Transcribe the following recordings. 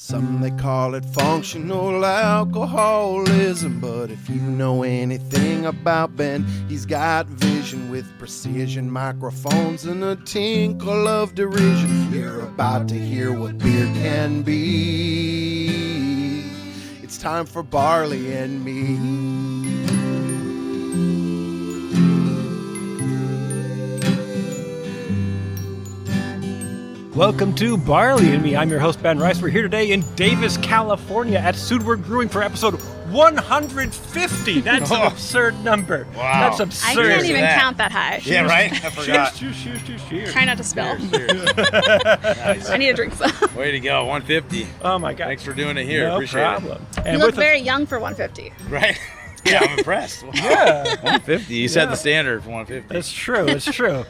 Some they call it functional alcoholism, but if you know anything about Ben, he's got vision with precision, microphones and a tinkle of derision. You're about to hear what beer can be. It's time for Barley and me. Welcome to Barley and Me. I'm your host, Ben Rice. We're here today in Davis, California at Sudwerk Brewing for episode 150. That's an absurd number. Wow. That's absurd. I can't even count that high. Yeah, right? I forgot. Cheers. Try not to spill. Cheers. Nice. I need to drink some. Way to go, 150. Oh my God. Thanks for doing it here. No Appreciate problem. You And look with us- very young for 150. Right? Yeah, I'm impressed. Wow. Yeah. 150. You set the standard for 150. It's true. It's true.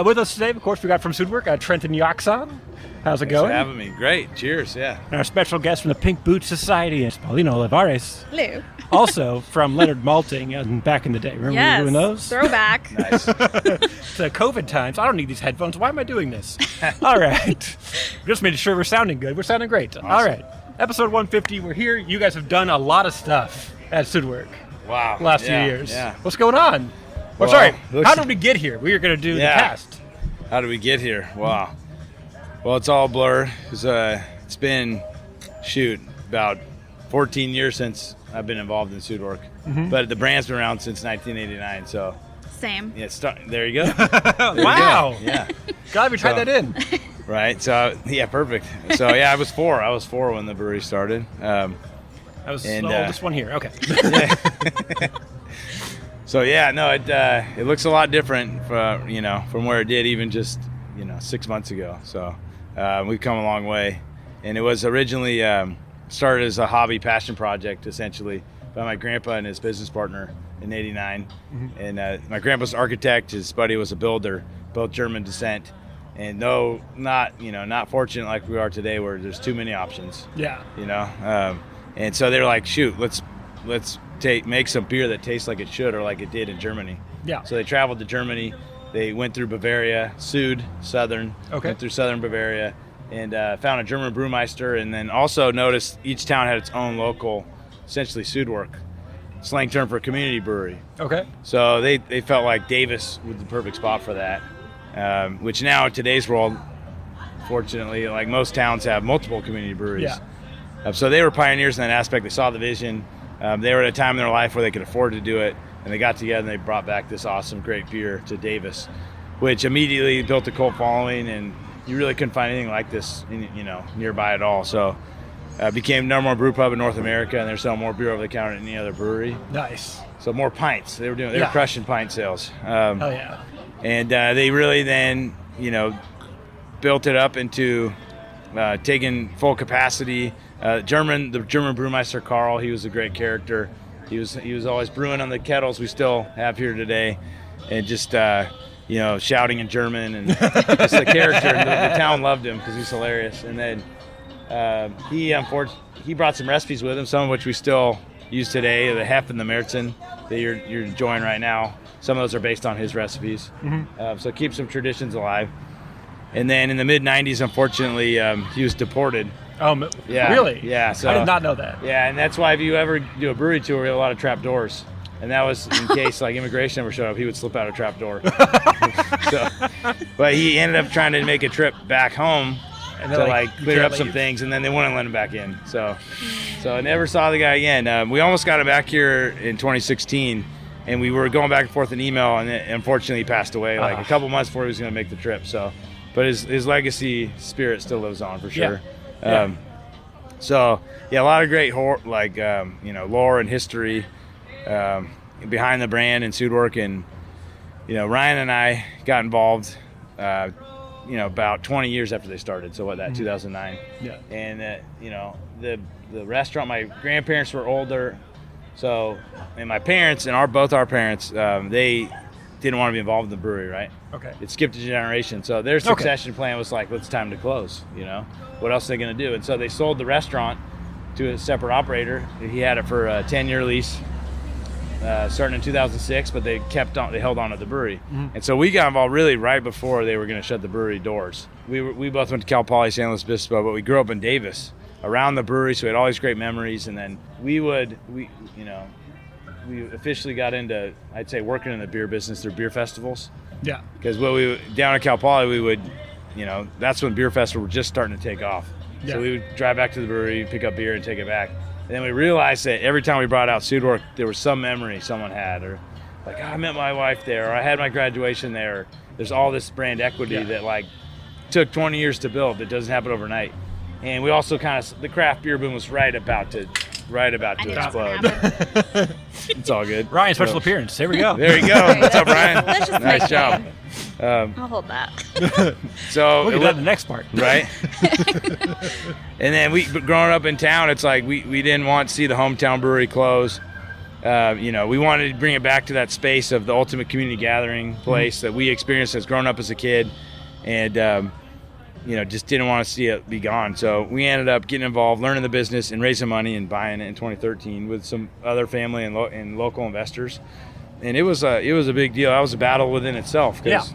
With us today, of course, we got from Sudwerk, Trenton Yackzan. How's it Thanks for going? having me. Great. Cheers. Yeah. And our special guest from the Pink Boots Society is Paulina Olivares. Hello. Also from Leonard Malting and back in the day. Remember Yes. we were doing those? Throwback. Nice. It's COVID times. I don't need these headphones. Why am I doing this? All right. Just making sure we're sounding good. We're sounding great. Awesome. All right. Episode 150. We're here. You guys have done a lot of stuff at Sudwerk Wow. the last few Yeah, years. Yeah. What's going on? Well, Sorry. looks- How did we get here? We were going to do Yeah. the cast. How did we get here? Wow. Well, it's all a blur. It's been, about 14 years since I've been involved in Sudwerk. Mm-hmm. But the brand's been around since 1989. So, Same. yeah, there you go. There you Wow. go. Yeah. Glad we tried So- that in. Right. So, yeah, perfect. So, yeah, I was four when the brewery started. I was And, the oldest one here. Okay. So, yeah, no, it looks a lot different, from where it did even just, 6 months ago. So, we've come a long way. And it was originally started as a hobby passion project, essentially, by my grandpa and his business partner in '89. Mm-hmm. And my grandpa's an architect, his buddy was a builder, both German descent. And though not fortunate like we are today, where there's too many options, Yeah. and so they're like, shoot, let's make some beer that tastes like it should or like it did in Germany. Yeah. So they traveled to Germany. They went through Bavaria, Southern, Okay. went through Southern Bavaria, and found a German brewmeister, and then also noticed each town had its own local, essentially Sudwerk, slang term for community brewery. Okay. So they felt like Davis was the perfect spot for that, which now in today's world, fortunately, like most towns have multiple community breweries. Yeah. So they were pioneers in that aspect. They saw the vision. They were at a time in their life where they could afford to do it, and they got together and they brought back this awesome, great beer to Davis, which immediately built a cult following, and you really couldn't find anything like this, nearby at all. So became number one brew pub in North America, and they're selling more beer over the counter than any other brewery. Nice. So more pints. They were crushing pint sales. Oh, yeah. And they really then, built it up into taking full capacity. The German brewmeister Carl, he was a great character. He was always brewing on the kettles we still have here today, and just shouting in German, and just a character. The town loved him because he's hilarious. And then he brought some recipes with him, some of which we still use today. The Hef and the Märzen that you're enjoying right now. Some of those are based on his recipes. Mm-hmm. So keep some traditions alive. And then in the mid '90s, unfortunately, he was deported. Yeah, Really? Yeah. So I did not know that. Yeah, and that's why if you ever do a brewery tour, we have a lot of trap doors. And that was in case like immigration ever showed up, he would slip out a trap door. But he ended up trying to make a trip back home And to they're like "You clear can't up some leave." things, and then they wouldn't let him back in. So I never saw the guy again. We almost got him back here in 2016, and we were going back and forth in email, and then, unfortunately he passed away like a couple months before he was going to make the trip. So, but his legacy spirit still lives on for sure. Yeah. So yeah, a lot of great lore and history behind the brand and Sudwerk, and Ryan and I got involved about 20 years after they started. So 2009. Yeah. And the restaurant, my grandparents were older, so, and my parents and both our parents, they didn't want to be involved in the brewery, right? Okay. It skipped a generation, so their succession plan was like, it's time to close. What else are they going to do? And so they sold the restaurant to a separate operator. He had it for a 10-year lease, starting in 2006, but they held on to the brewery. Mm-hmm. And so we got involved really right before they were going to shut the brewery doors. We both went to Cal Poly San Luis Obispo, but we grew up in Davis, around the brewery, so we had all these great memories. And then we officially got into, I'd say, working in the beer business through beer festivals. Yeah. Because down in Cal Poly, we would, that's when beer festivals were just starting to take off. Yeah. So we would drive back to the brewery, pick up beer, and take it back. And then we realized that every time we brought out Sudwerk, there was some memory someone had, or like, I met my wife there, or I had my graduation there. There's all this brand equity that like took 20 years to build. That doesn't happen overnight. And we also the craft beer boom was right about to explode. It's all good. Ryan, special appearance. There we go. There you go. What's up, Ryan? Let's just Nice make job. it. I'll hold that. So Look at that in the next part. right? And then growing up in town, it's like we didn't want to see the hometown brewery close. We wanted to bring it back to that space of the ultimate community gathering place that we experienced as growing up as a kid, and just didn't want to see it be gone. So we ended up getting involved, learning the business, and raising money and buying it in 2013 with some other family and local investors. And it was a big deal. That was a battle within itself, because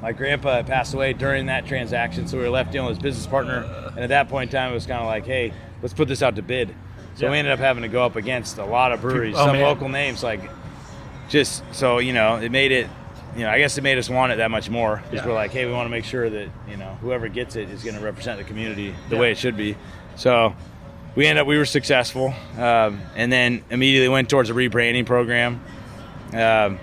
my grandpa had passed away during that transaction, so we were left dealing with his business partner. And at that point in time, it was kind of like, hey, let's put this out to bid. So we ended up having to go up against a lot of breweries, local names, it made it, I guess it made us want it that much more, because we're like, hey, we want to make sure that, whoever gets it is going to represent the community the way it should be. So we were successful, and then immediately went towards a rebranding program. The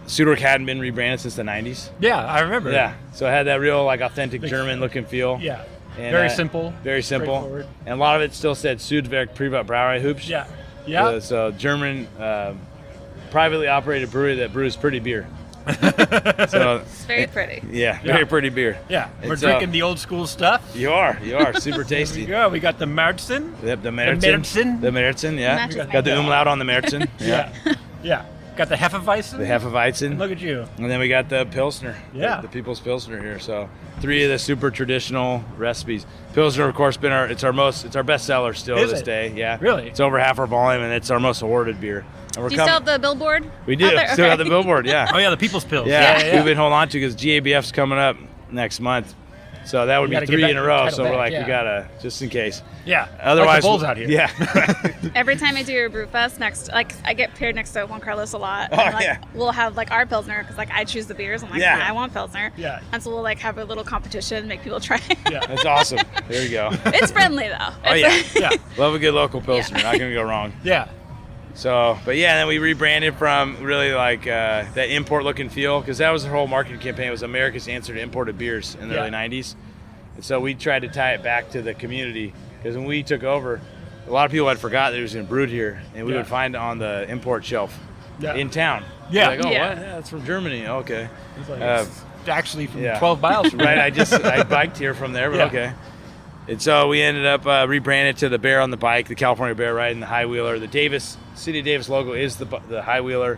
Sudwerk hadn't been rebranded since the 90s. Yeah, I remember. Yeah, so it had that real authentic German look and feel. Yeah. And, Very simple. Very simple. Straightforward. And a lot of it still said Sudwerk Privatbrauerei. Yeah. Yeah. So German privately operated brewery that brews pretty beer. So It's very pretty. Yeah, very pretty beer. Yeah. We're And drinking the old school stuff. You are super tasty. Yeah, we got the Märzen. Yep, the Märzen. The Märzen, yeah. Matches my Got the dog. umlaut on the Märzen. Yeah. Yeah. Got the Hefeweizen. The Hefeweizen. Look at you. And then we got the Pilsner. Yeah. The People's Pilsner here. So 3 of the super traditional recipes. Pilsner, of course, it's our best seller still to this day. Yeah. Really? It's over half our volume, and it's our most awarded beer. And we're Do you still have the billboard? We do. out there? Still Okay. have the billboard, yeah. Oh yeah, the People's Pills. Yeah. We've been holding on to because GABF's coming up next month. So that would You be gotta 3 get in a that row. title So we're back, like, yeah. we gotta, just in case. Yeah. Otherwise, like the Bulls out here. Yeah. Every time I do a brew fest, I get paired next to Juan Carlos a lot. Oh, and, yeah. We'll have our Pilsner, because I choose the beers. I'm like, Yeah. I want Pilsner. Yeah. And so we'll have a little competition, make people try it. Yeah. That's awesome. There you go. It's friendly though. Oh, yeah. Yeah. Love a good local Pilsner. Not going to go wrong. Yeah. So, but yeah, then we rebranded from really that import look and feel, because that was the whole marketing campaign. It was America's answer to imported beers in the early 90s. And so we tried to tie it back to the community, because when we took over, a lot of people had forgot that it was being brewed here, and we would find it on the import shelf in town. Yeah. Like, oh, Yeah. what? Yeah, that's from Germany. Okay. It's like, Uh, it's actually from yeah. 12 miles from Right, here. I biked here from there, but Yeah. okay. And so we ended up rebranded to the Bear on the Bike, the California Bear riding the high wheeler. The City of Davis logo is the high wheeler.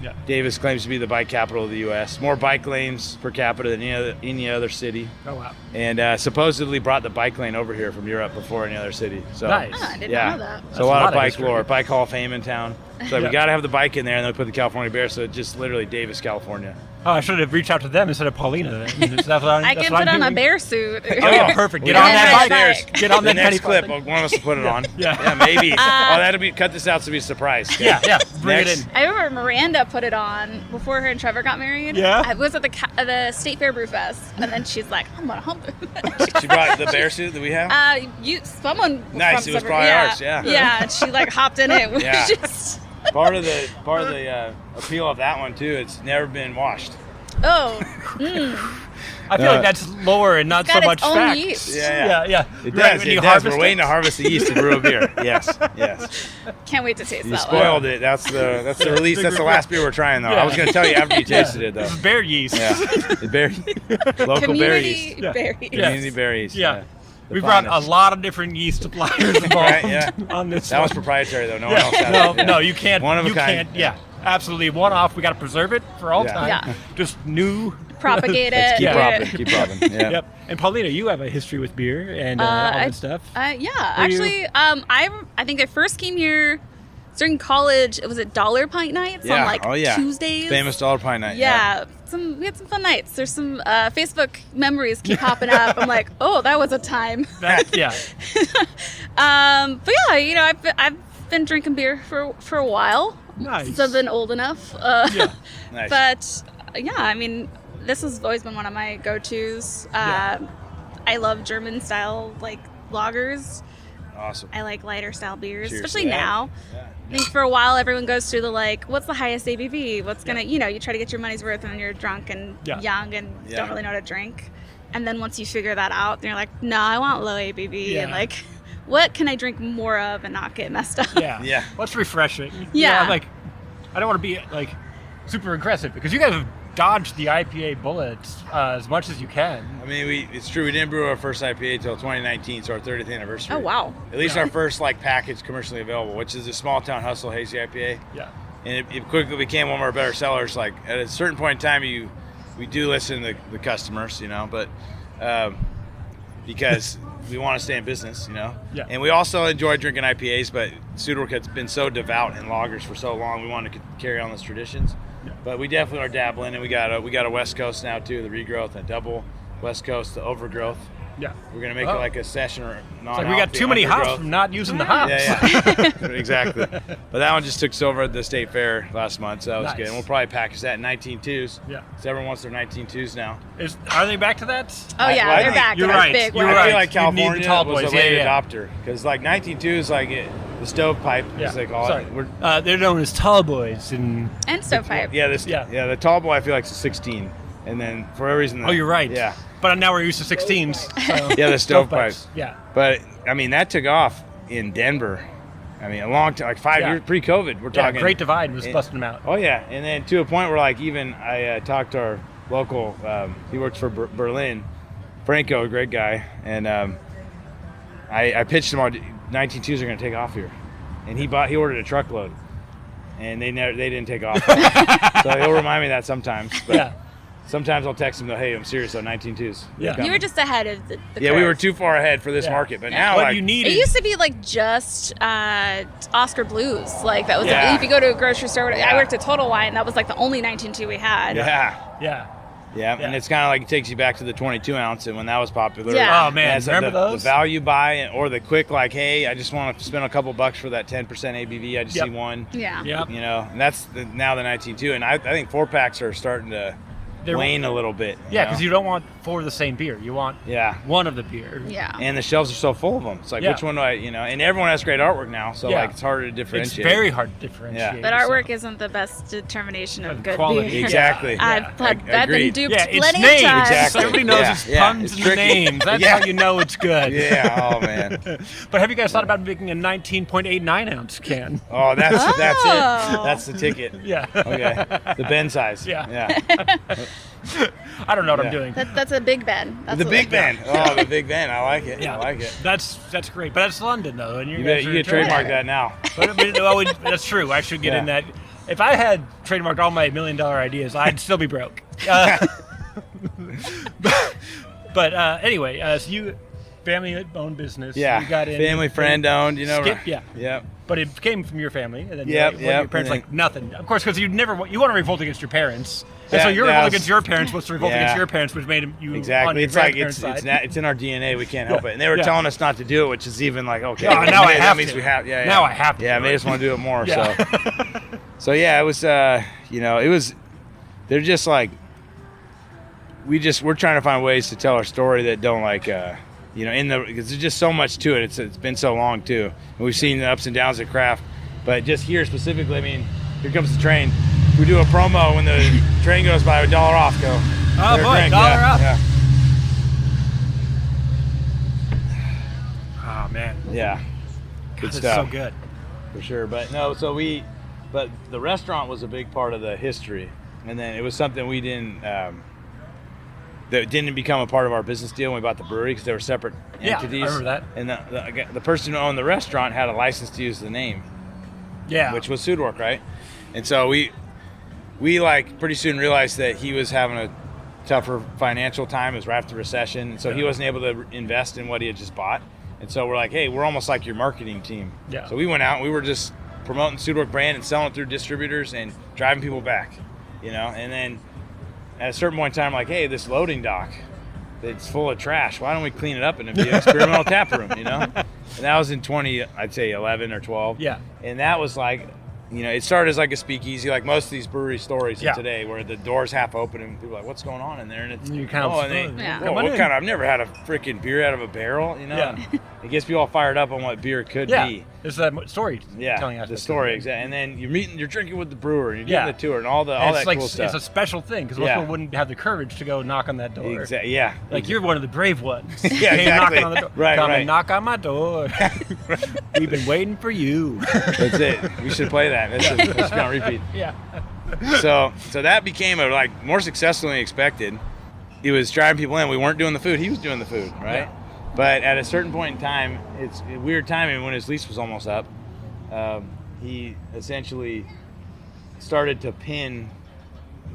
Yeah. Davis claims to be the bike capital of the U.S. More bike lanes per capita than any other city, Oh wow. and supposedly brought the bike lane over here from Europe before any other city. So Nice. Oh, I didn't yeah, know that. so a lot of bike history. lore, bike hall of fame in town. So Yeah. we got to have the bike in there, and then we put the California Bear. So it's just literally Davis, California. Oh, I should have reached out to them instead of Paulina. Then. That's what I that's can what put I'm on a doing. bear suit. Oh yeah, perfect. Get We on got that that bike. bike. Get on The that penny next clip, farthing. one of us will put it on. Yeah. Maybe. That'll be cut this out to be a surprise. Yeah, yeah. Bring Next. it in. I remember Miranda put it on before her and Trevor got married. Yeah? I was at the State Fair Brew Fest, and then she's like, "I'm gonna hump it." She brought the bear suit that we have. Someone. Nice, from it was Sudwerk- probably ours, yeah. Yeah, and she hopped in it. Yeah. Just, Part of the appeal of that one too, it's never been washed. oh, I feel like that's lower and not got so its much own facts. yeast. Yeah. Yeah. It Right, does. when It you does. harvest We're waiting it. to harvest the yeast to brew a beer. Yes. Can't wait to taste You that spoiled it. That's the release. Big That's the last beer we're trying though. Yeah. I was gonna tell you after you tasted it though. This is bear yeast. Yeah. The berry. Local one. berry yeast. Community Yeah. berries. Yeah. Community berries. Yeah. The We brought finest. a lot of different yeast suppliers involved Right, yeah. on this. That was one. proprietary though. No one else Yeah. had No, it. Yeah. no, you can't. One of a you kind. Can't, yeah, absolutely. One off. We got to preserve it for all Yeah. time. Yeah. Just new. Propagate Let's it. keep Yeah. propping. Keep propping. Yeah. Yep. And Paulina, you have a history with beer and all that stuff. Yeah, you? actually, I think I first came here during college. It was at Dollar Pint Nights on Yeah. Oh, yeah. Tuesdays. Famous dollar pint night. Yeah, had some fun nights. There's some Facebook memories keep popping up. I'm like, oh, that was a time. Yeah. But yeah, I've been drinking beer for a while. Nice. Since I've been old enough. Yeah. Nice. But yeah, I mean, this has always been one of my go-tos. I love German style like lagers. Awesome. I like lighter style beers, Cheers especially to that. now. Yeah. I think for a while everyone goes through the like, what's the highest ABV? What's gonna, you try to get your money's worth when you're drunk and young and don't really know how to drink. And then once you figure that out, then you're like, no, I want low ABV and like, what can I drink more of and not get messed up? Yeah. Yeah. What's refreshing? Yeah. Like, I don't want to be like super aggressive because you guys have dodged the IPA bullets as much as you can. I mean, it's true. We didn't brew our first IPA until 2019, so our 30th anniversary. Oh, wow. At least our first like package commercially available, which is a Small Town Hustle Hazy IPA. Yeah. And it quickly became one of our better sellers. Like at a certain point in time, we do listen to the customers, but because we want to stay in business, Yeah. And we also enjoy drinking IPAs, but Sudwerk has been so devout in lagers for so long, we wanted to carry on those traditions. Yeah. But we definitely are dabbling, and we got a West Coast now too, the regrowth, a double West Coast, the overgrowth. Yeah. We're gonna make it like a session or non. It's like we got too many hops from not using the hops. Yeah. Exactly. But that one just took us over at the state fair last month, so that was Nice. good. And we'll probably package that in 19.2s. Yeah. So everyone wants their 19.2s now. Are they back to that? Oh yeah, I they're think back. you're That's right. big. You're one. I right. feel like You need the California tall was boys. a late Yeah. adopter because like 19.2s, like the stovepipe, as they call Sorry. it. They're known as tall boys and And stovepipe. The tall boy I feel like is a 16, and then for whatever reason. you're right. Yeah. But now we're used to 16s. So Yeah, the stovepipes. Yeah. But I mean that took off in Denver. I mean a long time, like 5 years pre-COVID. We're Yeah, talking. Great Divide was busting them out. Oh yeah, and then to a point where like even I talked to our local, he works for Berlin, Franco, a great guy, and I pitched him on 19.2s are going to take off here, and he ordered a truckload, and they didn't take off. So he'll remind me of that sometimes. But sometimes I'll text him though, hey, I'm serious on 19.2s. Yeah. You were just ahead of the Yeah, curve. we were too far ahead for this market, but now What like, you need It is used to be like just Oscar Blues, like that was Yeah. if you go to a grocery store. Yeah. I worked at Total Wine, that was like the only 19.2 we had. Yeah, and it's kind of like it takes you back to the 22 ounce, and when that was popular. Yeah. Oh man, And it's remember the those? value buy or the quick like, hey, I just want to spend a couple bucks for that 10% ABV. I just see one. Yeah. Yep. And that's now the 19.2, and I think 4-packs are starting to wane a little bit. Yeah, because you don't want 4 of the same beer. You want one of the beer. Yeah. And the shelves are so full of them. It's like, which one do I, and everyone has great artwork now, so like it's harder to differentiate. It's very hard to differentiate. Yeah. But artwork isn't the best determination of good quality. beer. Exactly. I've been duped Yeah, it's plenty names. of times. Exactly. Everybody knows Yeah. it's Yeah. puns It's and tricky. names. That's Yeah. how you know it's good. Yeah, oh man. But have you guys thought about making a 19.89 ounce can? Oh, that's it. That's the ticket. Yeah. Okay. The Ben size. Yeah. I don't know what I'm doing. That's a Big Ben. That's The what Big we- Ben. Oh, the Big Ben. I like it. Yeah. I like it. That's great. But that's London though, and You get trademark that now. But, that's true. I should get in that. If I had trademarked all my $1 million ideas, I'd still be broke. But anyway, so you family-owned business. Yeah. You got in, Family, friend owned. Skip, yeah. Yep. But it came from your family, and then Yep, your parents and then- like nothing. Of course, because you want to revolt against your parents, and Yeah, so you're yeah, revolting against your parents, what's to revolt Yeah. against your parents, which made you on Exactly. your It's like grandparents' side. it's in our DNA. We can't help Yeah. it. And they were Yeah. telling us not to do it, which is even like okay. Oh, well, now I that have means to. we have. Yeah. Now I have to Yeah. do They it. just want to do it more. Yeah. So yeah, it was. It was. They're just like. We're trying to find ways to tell our story that don't like. Because there's just so much to it. It's been so long too, and we've seen the ups and downs of craft. But just here specifically, I mean, here comes the train. We do a promo when the train goes by, $1 off. Go. Oh Get a boy, drink. $1 Yeah, off. Yeah. Oh man, Yeah. Good that's stuff. so good. For sure. But no, but the restaurant was a big part of the history. And then it was something we didn't, that didn't become a part of our business deal when we bought the brewery because they were separate entities. I remember that. And the person who owned the restaurant had a license to use the name, which was Sudwerk, right? And so we like pretty soon realized that he was having a tougher financial time. It was right after the recession. And so he wasn't able to invest in what he had just bought. And so we're like, hey, we're almost like your marketing team. Yeah. So we went out and we were just promoting Sudwerk brand and selling it through distributors and driving people back, And then at a certain point in time, like, hey, this loading dock, it's full of trash. Why don't we clean it up and it'd be an experimental tap room, you know? And that was in 2011 or 12. Yeah. And that was like, you know, it started as like a speakeasy, like most of these brewery stories today, where the door's half open and people are like, what's going on in there? And it's, you kind of, what kind of, I've never had a freaking beer out of a barrel, you know? Yeah. It gets people all fired up on what beer could be. It's that story telling us. The story, exactly. And then you're drinking with the brewer, and you're getting the tour, and all that like, cool stuff. It's a special thing, because most people wouldn't have the courage to go knock on that door. Exactly. Yeah. Like, you're one of the brave ones. Yeah, exactly. Knocking on the door. Right, Come and knock on my door. We've been waiting for you. That's it. We should play that. That's going to repeat. Yeah. So that became more successful than we expected. He was driving people in. We weren't doing the food. He was doing the food, right? Yeah. But at a certain point in time, it's weird timing when his lease was almost up. He essentially started to pin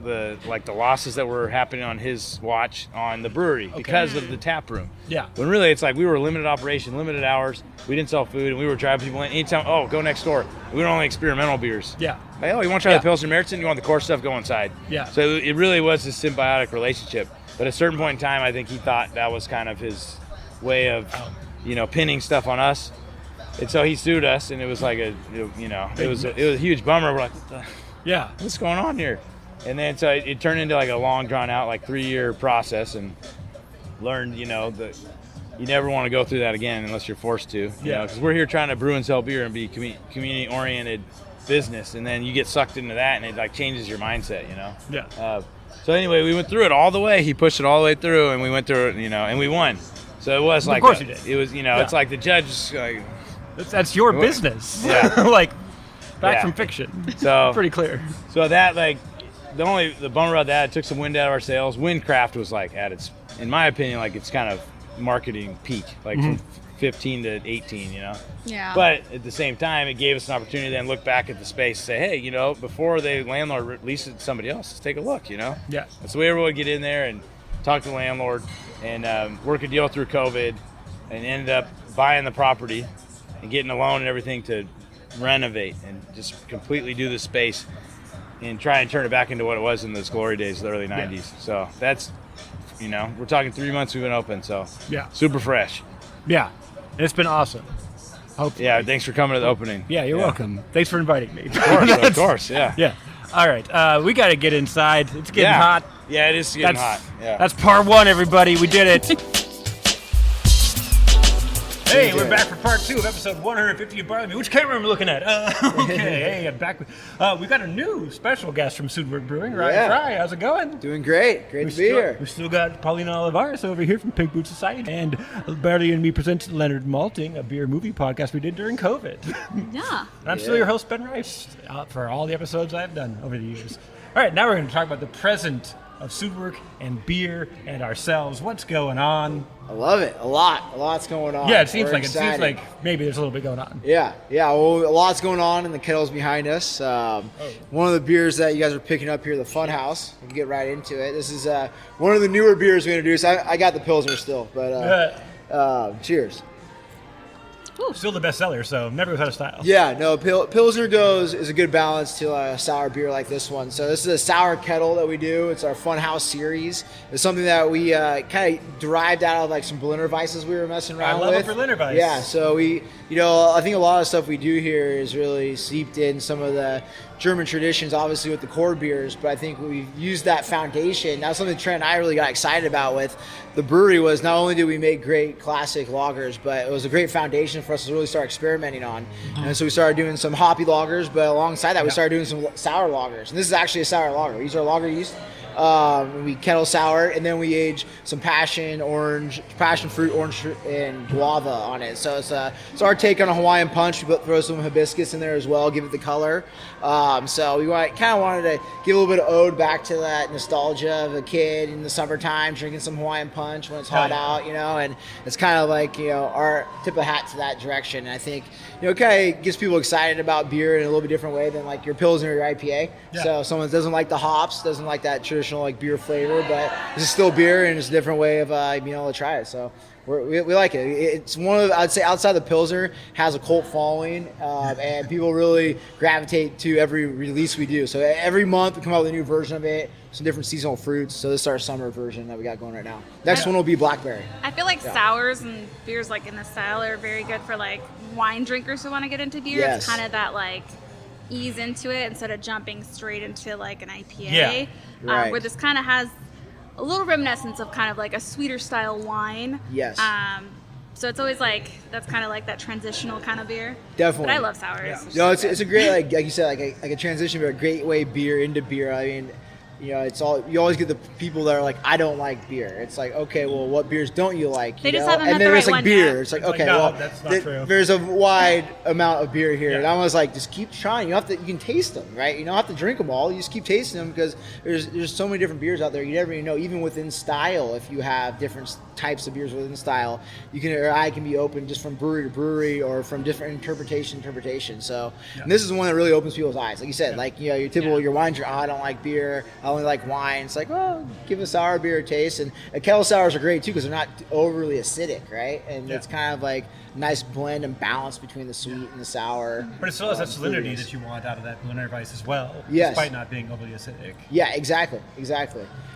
the losses that were happening on his watch on the brewery because of the tap room. Yeah. When really it's like we were a limited operation, limited hours. We didn't sell food, and we were driving people in. Anytime, go next door. We were only experimental beers. Yeah. Like, you want to try the Pilsner Meritzen? You want the core stuff? Go inside. Yeah. So it really was this symbiotic relationship. But at a certain point in time, I think he thought that was kind of his way of, pinning stuff on us. And so he sued us, and it was like it was a huge bummer. We're like, what's going on here? And then so it turned into like a long, drawn out, 3-year process, and learned, that you never want to go through that again unless you're forced to. Because we're here trying to brew and sell beer and be community oriented business, and then you get sucked into that, and it changes your mindset. Yeah. So anyway, we went through it all the way. He pushed it all the way through, and we went through it, and we won. So it was of course you did. It was, it's like the judge. That's your business. Yeah. Back from fiction. So pretty clear. So that the bummer about that, it took some wind out of our sails. Windcraft was at its, in my opinion, its kind of marketing peak, from 15 to 18, Yeah. But at the same time, it gave us an opportunity to then look back at the space and say, hey, before the landlord releases it to somebody else, let's take a look, Yeah. And so we were able to get in there and talk to the landlord and work a deal through COVID, and ended up buying the property and getting a loan and everything to renovate and just completely do the space and try and turn it back into what it was in those glory days of the early 90s. So that's, we're talking 3 months we've been open, so super fresh. Yeah, it's been awesome. Hopefully. Yeah, thanks for coming to the opening. Yeah, you're welcome. Thanks for inviting me. Of course, yeah. Yeah. All right, we got to get inside. It's getting hot. Yeah, it is getting hot. Yeah. That's part 1, everybody. We did it. Hey, we're back for part 2 of episode 150 of Barley. Which camera am I looking at? Okay, hey, I'm back. We got a new special guest from Sudwerk Brewing, Ryan Fry. How's it going? Doing great. Great to be here. We still got Paulina Olivares over here from Pink Boots Society. And Barley and me presents Leonard Malting, a beer movie podcast we did during COVID. Yeah. And I'm still your host, Ben Rice, for all the episodes I've done over the years. All right, now we're going to talk about the present of Sudwerk and beer and ourselves. What's going on? I love it. A lot's going on. Yeah, it seems like maybe there's a little bit going on. Yeah. Well, a lot's going on in the kettles behind us. One of the beers that you guys are picking up here, the Funhouse. We can get right into it. This is one of the newer beers we introduced. I got the Pilsner still, but cheers. Ooh. Still the best seller, so never goes out of style. Yeah, no, Pilsner is a good balance to a sour beer like this one. So this is a sour kettle that we do. It's our Funhouse series. It's something that we kind of derived out of some Berliner Weisses we were messing around with. I love a Berliner Weiss. Yeah, so I think a lot of the stuff we do here is really seeped in some of the German traditions, obviously with the core beers, but I think we've used that foundation. That's something Trent and I really got excited about with the brewery. Was not only did we make great classic lagers, but it was a great foundation for us to really start experimenting on. And so we started doing some hoppy lagers, but alongside that we started doing some sour lagers. And this is actually a sour lager. We use our lager yeast. We kettle sour, and then we age some passion fruit, orange, and guava on it. So it's our take on a Hawaiian punch. We throw some hibiscus in there as well, give it the color. So we kind of wanted to give a little bit of ode back to that nostalgia of a kid in the summertime drinking some Hawaiian punch when it's hot out, and it's kind of like our tip of hat to that direction. And I think it kind of gets people excited about beer in a little bit different way than your Pilsner or your IPA. Yeah. So someone that doesn't like the hops, doesn't like that traditional beer flavor, but this is still beer and it's a different way of to try it. So we like it. It's one of, I'd say, outside the Pilsner, has a cult following, and people really gravitate to every release we do. So every month we come out with a new version of it. some different seasonal fruits. So this is our summer version that we got going right now. Next one will be blackberry. I feel like sours and beers like in the style are very good for like wine drinkers who want to get into beer. Yes. It's kind of that like ease into it instead of jumping straight into like an IPA. Yeah. Right. Where this kind of has a little reminiscence of kind of like a sweeter style wine. Yes. So it's always like, that's kind of like that transitional kind of beer. Definitely. But I love sours. Yeah. It's No, just it's so a great, like you said, like a transition, but a great way beer into beer. I mean, you know, it's all, you always get the people that are like, I don't like beer. It's like, okay, well, what beers don't you like? They you just know? haven't And met then the there's right like one beer. yet. It's like, It's like, okay, no, well, that's not true. there's a wide amount of beer here. Yeah. And I was like, just keep trying. You can taste them, right? You don't have to drink them all. You just keep tasting them because there's so many different beers out there. You never even know, even within style, if you have different types of beers within style, I can be open just from brewery to brewery or from different interpretation. So and this is one that really opens people's eyes. Like you said, like, you know, your typical, your wine drink, I don't like beer. I only like wine. It's like, oh, give a sour beer a taste. And kettle sours are great too because they're not overly acidic, right? And it's kind of like nice blend and balance between the sweet and the sour. But it still has that salinity fruitiness. that you want out of that blender vice as well, Yes. despite not being overly acidic. Yeah, exactly.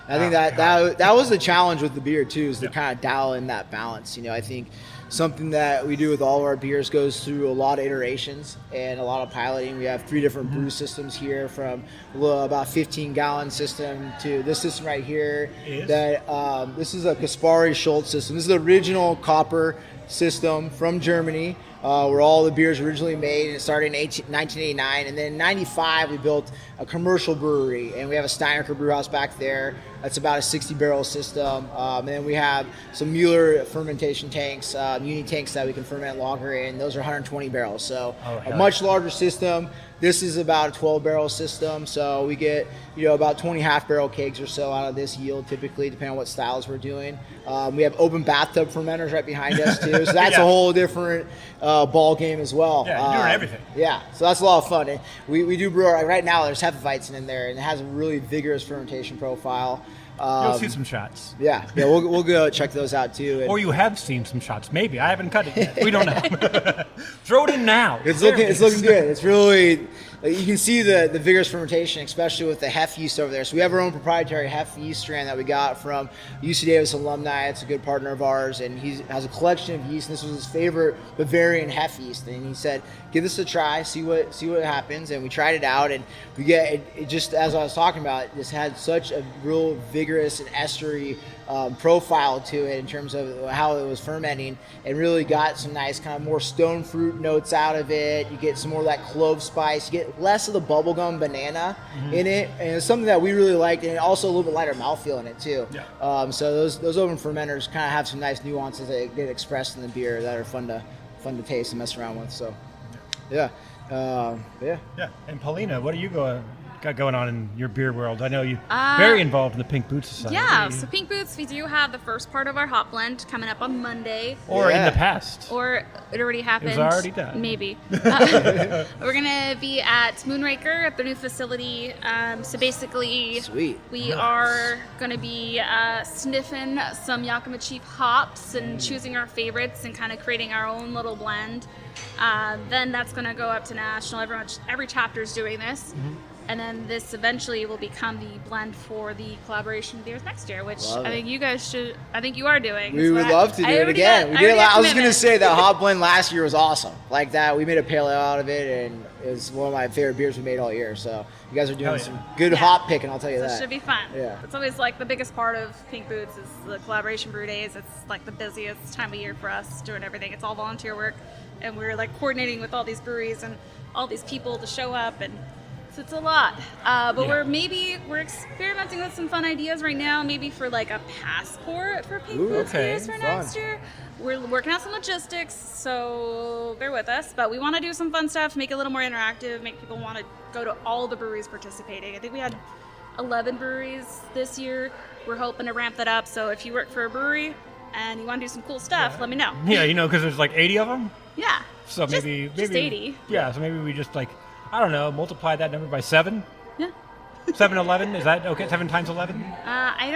I think that was the challenge with the beer too, is to kind of dial in that balance. You know, I think something that we do with all of our beers goes through a lot of iterations and a lot of piloting. We have 3 different brew systems here, from about 15-gallon system to this system right here. This is a Kaspari Schultz system. This is the original copper system from Germany, where all the beers originally made, and it started in 1989. And then in 95, we built a commercial brewery, and we have a Steinecker brewhouse back there. That's about a 60-barrel system. And then we have some Mueller fermentation tanks, uni tanks that we can ferment lager in. Those are 120 barrels, so a much larger system. This is about a 12-barrel system, so we get, you know, about 20 half-barrel kegs or so out of this yield, typically, depending on what styles we're doing. We have open bathtub fermenters right behind us too, so that's a whole different ball game as well. Yeah, you're doing everything. Yeah, so that's a lot of fun. And we do brew right now. There's Hefeweizen in there, and it has a really vigorous fermentation profile. You'll see some shots. Yeah, we'll go check those out too. And Or you have seen some shots. Maybe. I haven't cut it yet. We don't know. Throw it in now. It's looking good. It's really, you can see the vigorous fermentation, especially with the hef yeast over there. So we have our own proprietary hef yeast strand that we got from UC Davis alumni. It's a good partner of ours, and he has a collection of yeast. And this was his favorite Bavarian hef yeast, and he said, "Give this a try, see what happens." And we tried it out, and we get it just, as I was talking about, this had such a real vigorous and estery profile to it in terms of how it was fermenting, and really got some nice kind of more stone fruit notes out of it. You get some more of that clove spice. You get less of the bubblegum banana in it, and it's something that we really liked, and also a little bit lighter mouthfeel in it too. Yeah. So those open fermenters kind of have some nice nuances that get expressed in the beer that are fun to taste and mess around with. So yeah. And Paulina, what are you got going on in your beer world? I know you very involved in the Pink Boots Society. Yeah, so Pink Boots, we do have the first part of our hop blend coming up on Monday. Or in the past. Or it already happened. It was already done. Maybe. We're going to be at Moonraker at the new facility. So basically, Sweet. we are going to be sniffing some Yakima Chief hops and choosing our favorites and kind of creating our own little blend. Then that's going to go up to national. Every chapter is doing this. And then this eventually will become the blend for the collaboration beers next year, which I think you guys should. I think you are doing. We would love to do it again. We did. I was gonna say that hop blend last year was awesome. Like that, we made a pale ale out of it, and it was one of my favorite beers we made all year. So you guys are doing some good hop picking. I'll tell you that. It should be fun. Yeah. It's always like the biggest part of Pink Boots is the collaboration brew days. It's like the busiest time of year for us doing everything. It's all volunteer work, and we're like coordinating with all these breweries and all these people to show up, and so it's a lot. But we're experimenting with some fun ideas right now, maybe for like a passport for Pink Boots beers for next year. We're working out some logistics, so bear with us. But we want to do some fun stuff, make it a little more interactive, make people want to go to all the breweries participating. I think we had 11 breweries this year. We're hoping to ramp that up. So if you work for a brewery and you want to do some cool stuff, let me know. Yeah, because there's like 80 of them. Yeah. So maybe 80. Yeah, so maybe we just I don't know, multiply that number by 7. Yeah. 7, 11, is that okay? 7 times 11? I